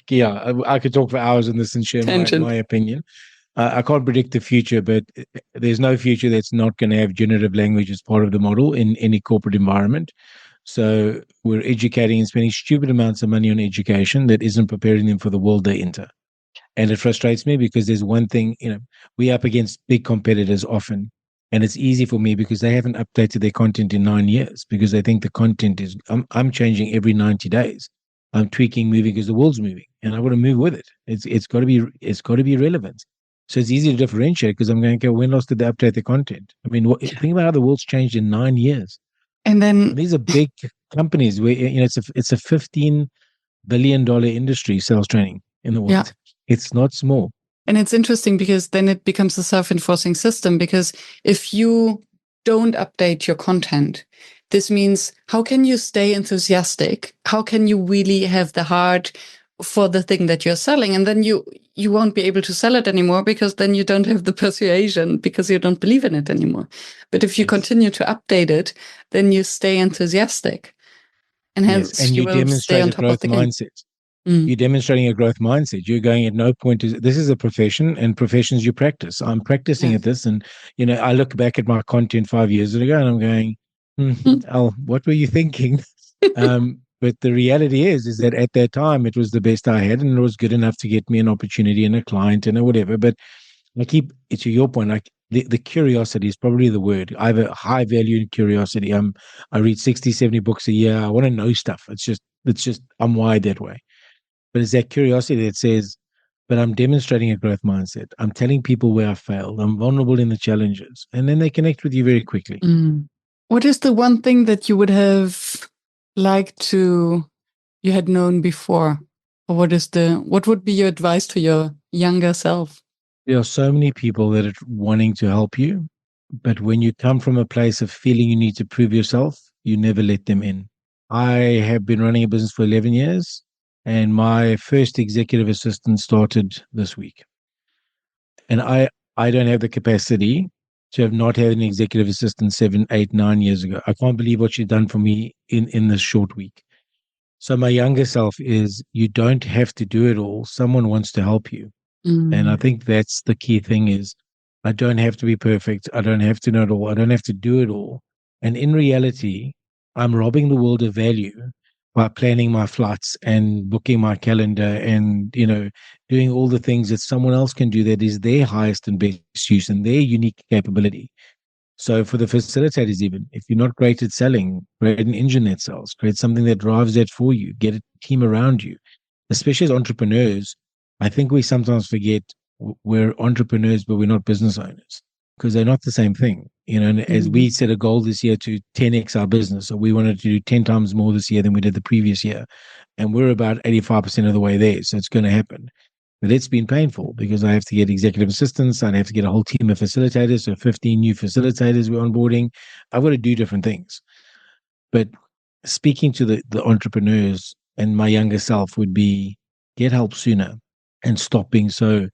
could talk for hours on this and share my opinion. I can't predict the future, but there's no future that's not going to have generative language as part of the model in any corporate environment. So we're educating and spending stupid amounts of money on education that isn't preparing them for the world they enter. And it frustrates me because there's one thing, we're up against big competitors often. And it's easy for me because they haven't updated their content in 9 years because they think the content is, I'm changing every 90 days. I'm tweaking, moving because the world's moving and I want to move with it. It's got to be relevant. So it's easy to differentiate because I'm going, okay, when else did they update the content? I mean, think about how the world's changed in 9 years. And then these are big companies where, it's a $15 billion industry, sales training in the world. yeah. It's not small. And it's interesting because then it becomes a self-enforcing system, because if you don't update your content, this means how can you stay enthusiastic? How can you really have the heart for the thing that you're selling? And then you won't be able to sell it anymore because then you don't have the persuasion because you don't believe in it anymore. But if you continue to update it, then you stay enthusiastic. And hence and you demonstrate a growth mindset. You're demonstrating a growth mindset. You're going at no point this is a profession, and professions you practice. I'm practicing at this, and I look back at my content 5 years ago, and I'm going, Al, what were you thinking? But the reality is that at that time it was the best I had, and it was good enough to get me an opportunity and a client and whatever. But I keep to your point, like the curiosity is probably the word. I have a high value in curiosity. I read 60, 70 books a year. I want to know stuff. It's just I'm wired that way. But it's that curiosity that says, but I'm demonstrating a growth mindset. I'm telling people where I failed. I'm vulnerable in the challenges. And then they connect with you very quickly. What is the one thing that you would have liked you had known before? Or what would be your advice to your younger self? There are so many people that are wanting to help you. But when you come from a place of feeling you need to prove yourself, you never let them in. I have been running a business for 11 years. And my first executive assistant started this week. And I don't have the capacity to have not had an executive assistant 7, 8, 9 years ago. I can't believe what she's done for me in this short week. So my younger self is, you don't have to do it all. Someone wants to help you. And I think that's the key thing is, I don't have to be perfect. I don't have to know it all. I don't have to do it all. And in reality, I'm robbing the world of value by planning my flights and booking my calendar and, doing all the things that someone else can do that is their highest and best use and their unique capability. So for the facilitators, even if you're not great at selling, create an engine that sells, create something that drives that for you, get a team around you. Especially as entrepreneurs, I think we sometimes forget we're entrepreneurs, but we're not business owners because they're not the same thing. And as we set a goal this year to 10x our business, so we wanted to do 10 times more this year than we did the previous year. And we're about 85% of the way there. So it's going to happen. But it's been painful because I have to get executive assistants. I have to get a whole team of facilitators. So 15 new facilitators we're onboarding. I've got to do different things. But speaking to the entrepreneurs and my younger self would be, get help sooner and stop being so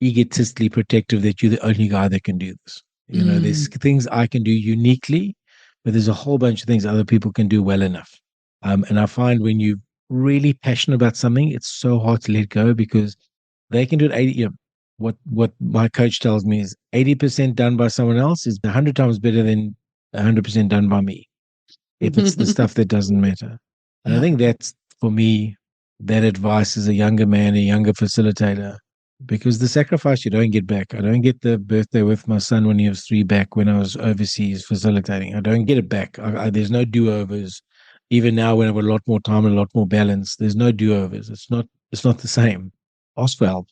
egotistically protective that you're the only guy that can do this. There's things I can do uniquely, but there's a whole bunch of things other people can do well enough. And I find when you're really passionate about something, it's so hard to let go because they can do it 80, what my coach tells me is 80% done by someone else is 100 times better than 100% done by me, if it's the stuff that doesn't matter. And I Yeah. think that's, for me, that advice as a younger man, a younger facilitator, because the sacrifice you don't get back. I don't get the birthday with my son when he was 3 back when I was overseas facilitating. I don't get it back. There's no do-overs. Even now, when I've got a lot more time and a lot more balance, there's no do-overs. It's not the same. Ask for help.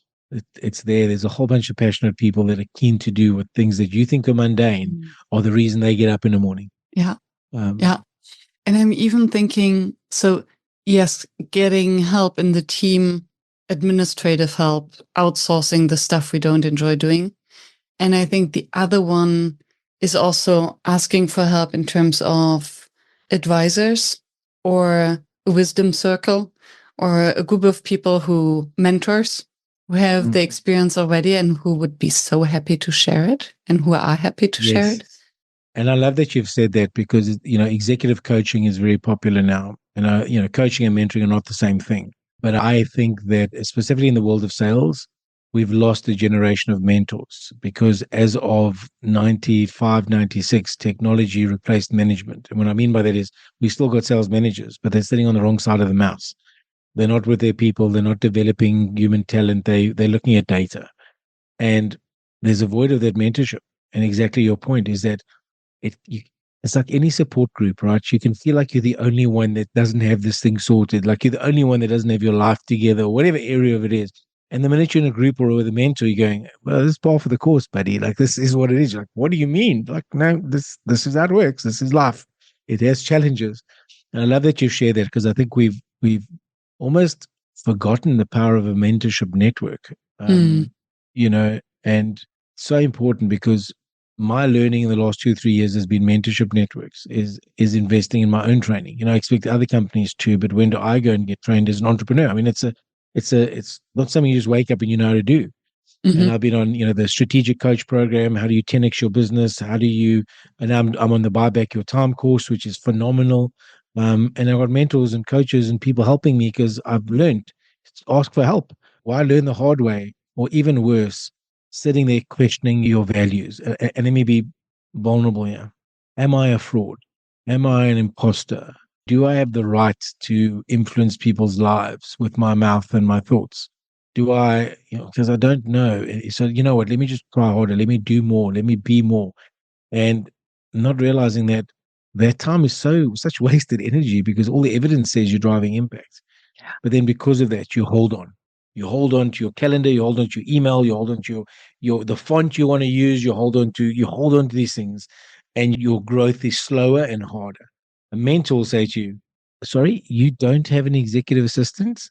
It's there. There's a whole bunch of passionate people that are keen to do with things that you think are mundane are the reason they get up in the morning. Yeah. Yeah. And I'm even thinking, so yes, getting help in the team, administrative help, outsourcing the stuff we don't enjoy doing. And I think the other one is also asking for help in terms of advisors or a wisdom circle or a group of people who mentors who have the experience already and who would be so happy to share it and who are happy to share it. And I love that you've said that, because, executive coaching is very popular now. And, coaching and mentoring are not the same thing. But I think that specifically in the world of sales, we've lost a generation of mentors, because as of 95, 96, technology replaced management. And what I mean by that is we still got sales managers, but they're sitting on the wrong side of the mouse. They're not with their people. They're not developing human talent. They're looking at data. And there's a void of that mentorship. And exactly your point is that it's like any support group, right? You can feel like you're the only one that doesn't have this thing sorted, like you're the only one that doesn't have your life together, or whatever area of it is. And the minute you're in a group or with a mentor, you're going, well, this is par for the course, buddy. Like, this is what it is. You're like, what do you mean? Like, no, this is how it works. This is life. It has challenges. And I love that you share that, because I think we've almost forgotten the power of a mentorship network. And so important, because my learning in the last 2-3 years has been mentorship networks, is investing in my own training. I expect other companies to, but when do I go and get trained as an entrepreneur? I mean, it's not something you just wake up and you know how to do. And I've been on, the strategic coach program. How do you 10x your business? And I'm on the Buy Back Your Time course, which is phenomenal. And I've got mentors and coaches and people helping me, because I've learned to ask for help. Why learn the hard way? Or even worse, sitting there questioning your values. And let me be vulnerable here. Am I a fraud? Am I an imposter? Do I have the right to influence people's lives with my mouth and my thoughts? Do I, because I don't know. So, you know what, let me just try harder. Let me do more. Let me be more. And not realizing that time is such wasted energy, because all the evidence says you're driving impact. But then because of that, you hold on. You hold on to your calendar, you hold on to your email, you hold on to the font you want to use, you hold on to these things, and your growth is slower and harder. A mentor will say to you, sorry, you don't have an executive assistant?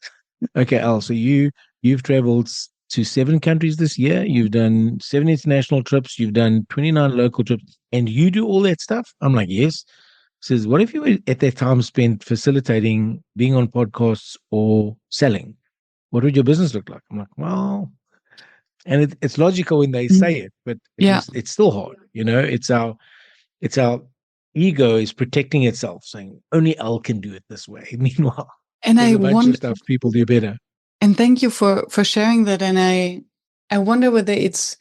Okay, Al, so you've traveled to 7 countries this year, you've done 7 international trips, you've done 29 local trips, and you do all that stuff? I'm like, yes. Says, what if you were at that time spent facilitating, being on podcasts, or selling? What would your business look like? I'm like, well, and it's logical when they say it, but it's still hard. It's our ego is protecting itself, saying only L can do it this way. Meanwhile, and there's a bunch of stuff people do better. And thank you for sharing that. And I wonder whether it's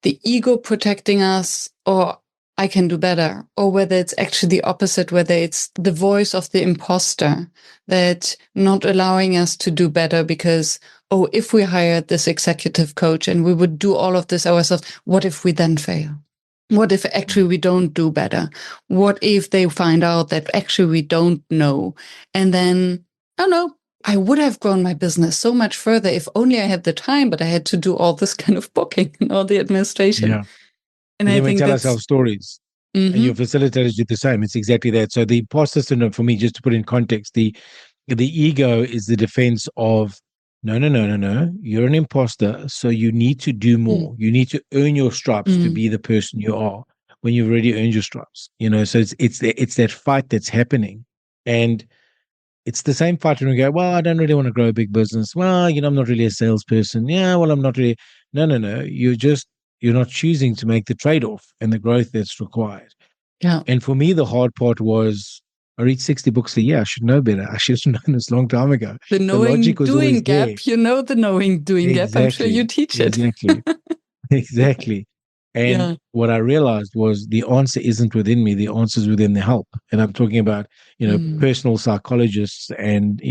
the ego protecting us, or I can do better, or whether it's actually the opposite, whether it's the voice of the imposter that not allowing us to do better because, oh, if we hired this executive coach and we would do all of this ourselves, what if we then fail? What if actually we don't do better? What if they find out that actually we don't know? And then, oh no, I would have grown my business so much further if only I had the time, but I had to do all this kind of booking and all the administration. Yeah. And then I we think tell ourselves stories, and your facilitators do the same. It's exactly that. So the imposter syndrome, for me, just to put in context, the ego is the defense of, no. You're an imposter, so you need to do more. You need to earn your stripes to be the person you are when you've already earned your stripes. So it's that fight that's happening. And it's the same fight when we go, well, I don't really want to grow a big business. Well, I'm not really a salesperson. Yeah, well, I'm not really. No. You're not choosing to make the trade-off and the growth that's required. Yeah. And for me, the hard part was I read 60 books a year. I should know better. I should have known this a long time ago. The The logic was always knowing-doing there. gap, the knowing-doing gap. I'm sure you teach it. Exactly. Exactly. And Yeah. what I realized was the answer isn't within me. The answer is within the help. And I'm talking about, personal psychologists and,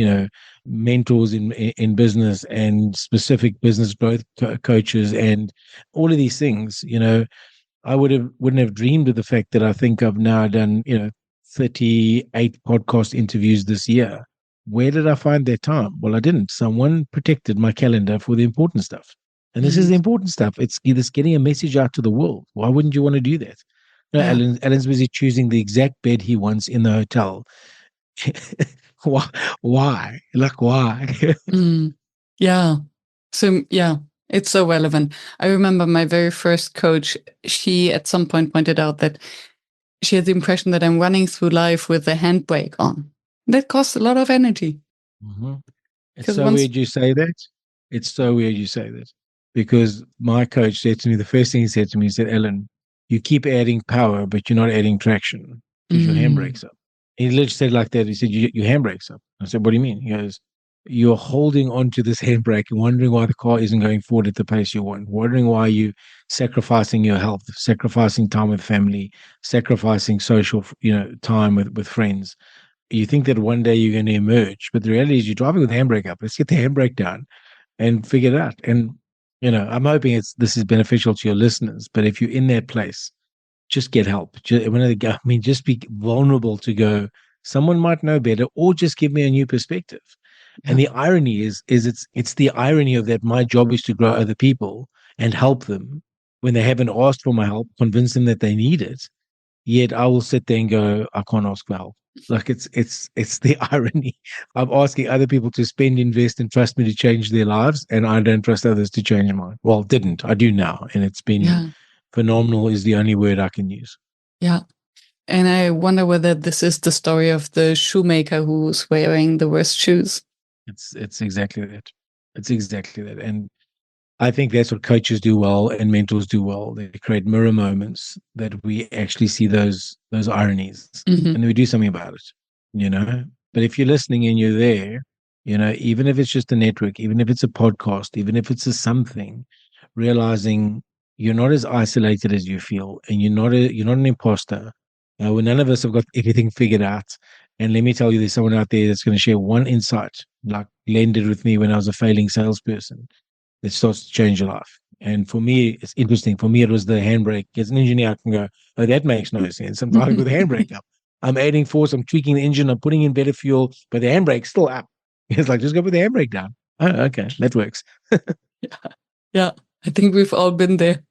mentors in business and specific business growth coaches and all of these things. I wouldn't have dreamed of the fact that I think I've now done, 38 podcast interviews this year. Where did I find that time? Well, I didn't. Someone protected my calendar for the important stuff. And this is the important stuff. It's getting a message out to the world. Why wouldn't you want to do that? Alan's busy choosing the exact bed he wants in the hotel. Why? Like, why? Yeah. So, yeah, it's so relevant. I remember my very first coach, she at some point pointed out that she had the impression that I'm running through life with the handbrake on. That costs a lot of energy. Mm-hmm. It's so weird you say that. It's so weird you say that. Because my coach said to me, the first thing he said to me, he said, Alan, you keep adding power, but you're not adding traction because your handbrake's up. He literally said like that. He said, your handbrake's up. I said, what do you mean? He goes, you're holding on to this handbrake and wondering why the car isn't going forward at the pace you want, wondering why you sacrificing your health, sacrificing time with family, sacrificing social, time with friends. You think that one day you're going to emerge, but the reality is you're driving with the handbrake up. Let's get the handbrake down and figure it out. And, I'm hoping this is beneficial to your listeners, but if you're in that place, just get help. Just be vulnerable to go, someone might know better, or just give me a new perspective. Yeah. And the irony is it's the irony of that my job is to grow other people and help them when they haven't asked for my help, convince them that they need it. Yet I will sit there and go, I can't ask for help. Like it's the irony. I'm asking other people to spend, invest, and trust me to change their lives, and I don't trust others to change mine. Well, didn't. I do now, and it's been phenomenal is the only word I can use. Yeah. And I wonder whether this is the story of the shoemaker who's wearing the worst shoes. It's exactly that. It's exactly that. And I think that's what coaches do well and mentors do well. They create mirror moments that we actually see those ironies and we do something about it, But if you're listening and you're there, even if it's just a network, even if it's a podcast, even if it's a something, realizing you're not as isolated as you feel and you're not an imposter. When none of us have got everything figured out. And let me tell you, there's someone out there that's going to share one insight, like Len did with me when I was a failing salesperson. It starts to change your life. And for me, it's interesting. For me, it was the handbrake. As an engineer, I can go, oh, that makes no sense. I'm driving with the handbrake up. I'm adding force. I'm tweaking the engine. I'm putting in better fuel, but the handbrake's still up. It's like, just go with the handbrake down. Oh, okay. That works. Yeah. I think we've all been there.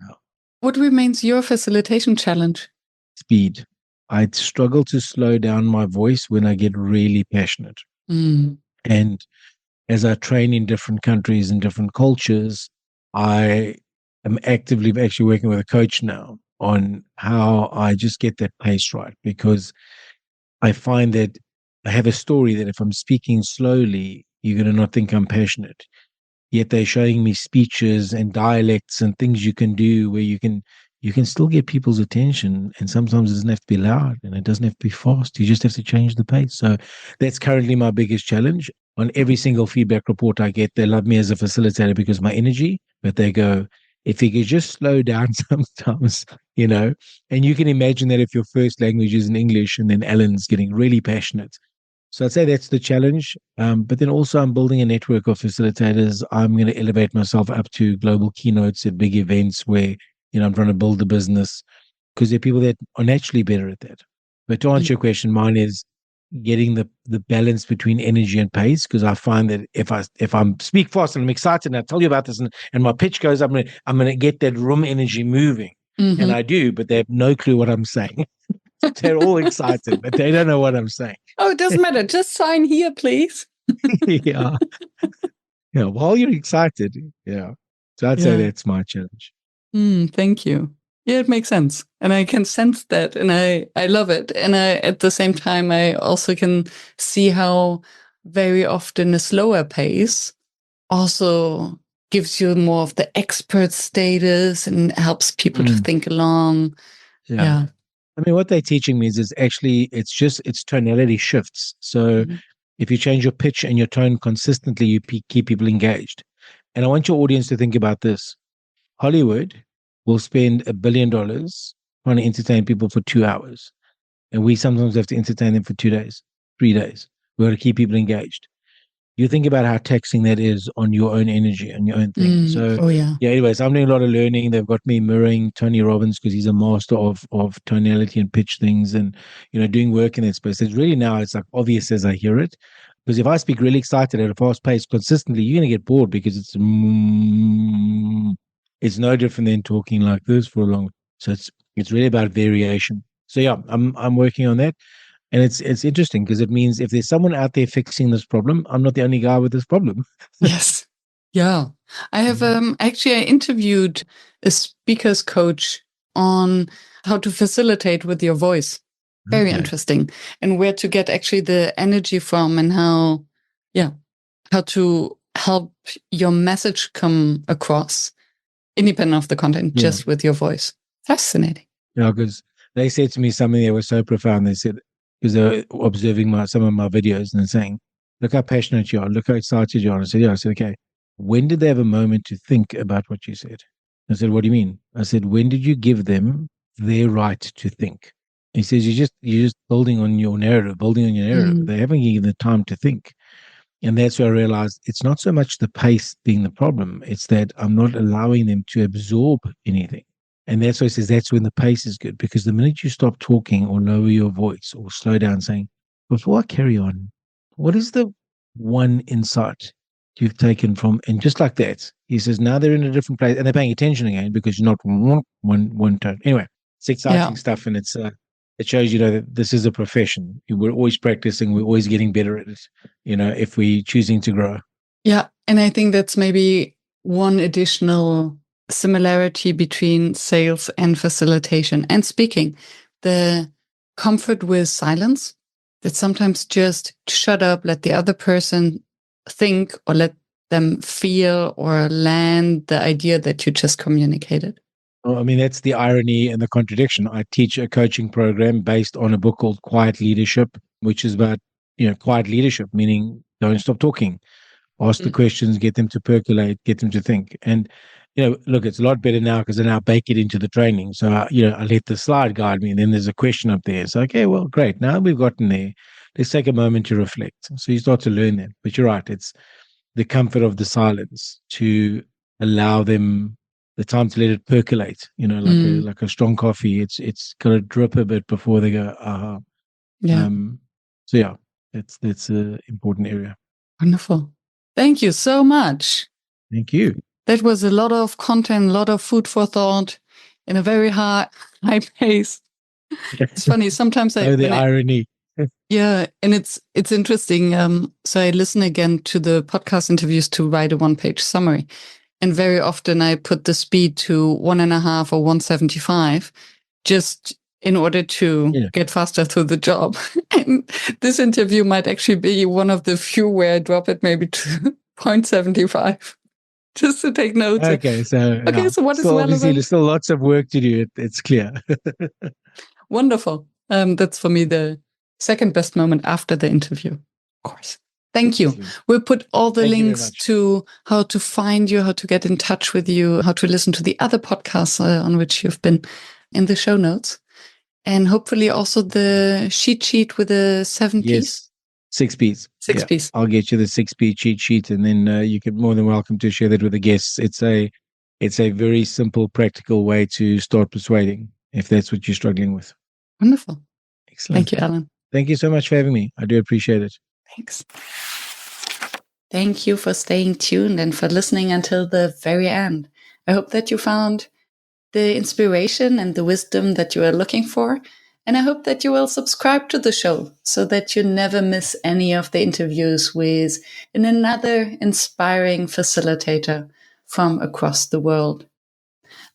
Oh. What remains your facilitation challenge? Speed. I struggle to slow down my voice when I get really passionate. And as I train in different countries and different cultures, I am actively actually working with a coach now on how I just get that pace right, because I find that I have a story that if I'm speaking slowly, you're going to not think I'm passionate. Yet they're showing me speeches and dialects and things you can do where you can still get people's attention, and sometimes it doesn't have to be loud and it doesn't have to be fast. You just have to change the pace. So that's currently my biggest challenge. On every single feedback report I get, they love me as a facilitator because of my energy, but they go, if you could just slow down sometimes, and you can imagine that if your first language is in English and then Alan's getting really passionate. So I'd say that's the challenge. But then also I'm building a network of facilitators. I'm going to elevate myself up to global keynotes at big events where, I'm trying to build a business, because there are people that are naturally better at that. But to answer your question, mine is getting the balance between energy and pace, because I find that if I speak fast and I'm excited and I tell you about this and my pitch goes, I'm gonna get that room energy moving. And I do, but they have no clue what I'm saying. They're all excited, but they don't know what I'm saying. Oh, it doesn't matter. Just sign here, please. Yeah. While you're excited. Yeah. So I'd say that's my challenge. Thank you. Yeah, it makes sense. And I can sense that. And I love it. And at the same time, I also can see how very often a slower pace also gives you more of the expert status and helps people to think along. Yeah. I mean, what they're teaching me is actually, it's tonality shifts. So Mhm. if you change your pitch and your tone consistently, you keep people engaged. And I want your audience to think about this. Hollywood will spend $1 billion trying to entertain people for 2 hours. And we sometimes have to entertain them for 2 days, 3 days. We've got to keep people engaged. You think about how taxing that is on your own energy and your own thing. So, Oh, yeah. yeah, anyways, I'm doing a lot of learning. They've got me mirroring Tony Robbins because he's a master of tonality and pitch things and, doing work in that space. It's really now, it's like obvious as I hear it. Because if I speak really excited at a fast pace consistently, you're going to get bored because it's no different than talking like this for a long. So it's really about variation. So yeah, I'm working on that. And it's interesting because it means if there's someone out there fixing this problem, I'm not the only guy with this problem. Yes. Yeah. I have actually I interviewed a speakers coach on how to facilitate with your voice. Very Okay. interesting. And where to get actually the energy from and how to help your message come across independent of the content, Yeah. just with your voice. Fascinating. Yeah, because they said to me something that was so profound. They said, because they were observing some of my videos and saying, look how passionate you are, look how excited you are. I said, yeah. I said, okay, when did they have a moment to think about what you said? I said, what do you mean? I said, when did you give them their right to think? He says, you're just building on your narrative, Mm. They haven't given the time to think. And that's where I realized it's not so much the pace being the problem, it's that I'm not allowing them to absorb anything. And that's why he says that's when the pace is good, because the minute you stop talking or lower your voice or slow down, saying, before I carry on, what is the one insight you've taken from, and just like that, he says, now they're in a different place and they're paying attention again because you're not one tone. Anyway, it's Yeah. exciting stuff, and it shows that this is a profession. We're always practicing, we're always getting better at it, if we choosing to grow. Yeah. And I think that's maybe one additional similarity between sales and facilitation and speaking. The comfort with silence, that sometimes just shut up, let the other person think or let them feel or land the idea that you just communicated. Well, I mean, that's the irony and the contradiction. I teach a coaching program based on a book called Quiet Leadership, which is about, quiet leadership, meaning don't stop talking, ask the questions, get them to percolate, get them to think. And, look, it's a lot better now because I now bake it into the training. So, I let the slide guide me, and then there's a question up there. So, okay, well, great. Now we've gotten there. Let's take a moment to reflect. So you start to learn that. But you're right. It's the comfort of the silence to allow them the time to let it percolate, like a strong coffee. It's got to drip a bit before they go, aha. Yeah. So yeah, that's an important area. Wonderful. Thank you so much. Thank you. That was a lot of content, a lot of food for thought in a very high pace. It's funny. Sometimes irony. Yeah, and it's interesting. So I listen again to the podcast interviews to write a one-page summary, and very often I put the speed to 1.5 or 175, just in order to get faster through the job. And this interview might actually be one of the few where I drop it maybe to 0.75, just to take notes. Okay, so what is obviously relevant? there's still lots of work to do. It's clear. Wonderful. That's for me the second best moment after the interview, of course. Thank you. We'll put all the links to how to find you, how to get in touch with you, how to listen to the other podcasts on which you've been in the show notes. And hopefully also the cheat sheet with the 7 Ps. 6 Ps. 6 Ps. I'll get you the 6 P cheat sheet, and then you can more than welcome to share that with the guests. It's a very simple, practical way to start persuading if that's what you're struggling with. Wonderful. Excellent. Thank you, Alan. Thank you so much for having me. I do appreciate it. Thanks. Thank you for staying tuned and for listening until the very end. I hope that you found the inspiration and the wisdom that you are looking for. And I hope that you will subscribe to the show so that you never miss any of the interviews with another inspiring facilitator from across the world.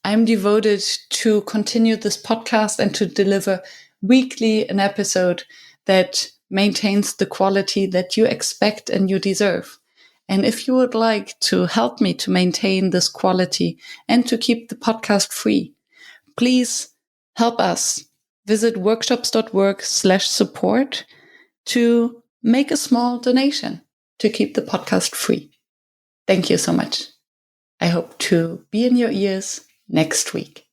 I'm devoted to continue this podcast and to deliver weekly an episode that maintains the quality that you expect and you deserve. And if you would like to help me to maintain this quality and to keep the podcast free, please help us visit workshops.work/support to make a small donation to keep the podcast free. Thank you so much. I hope to be in your ears next week.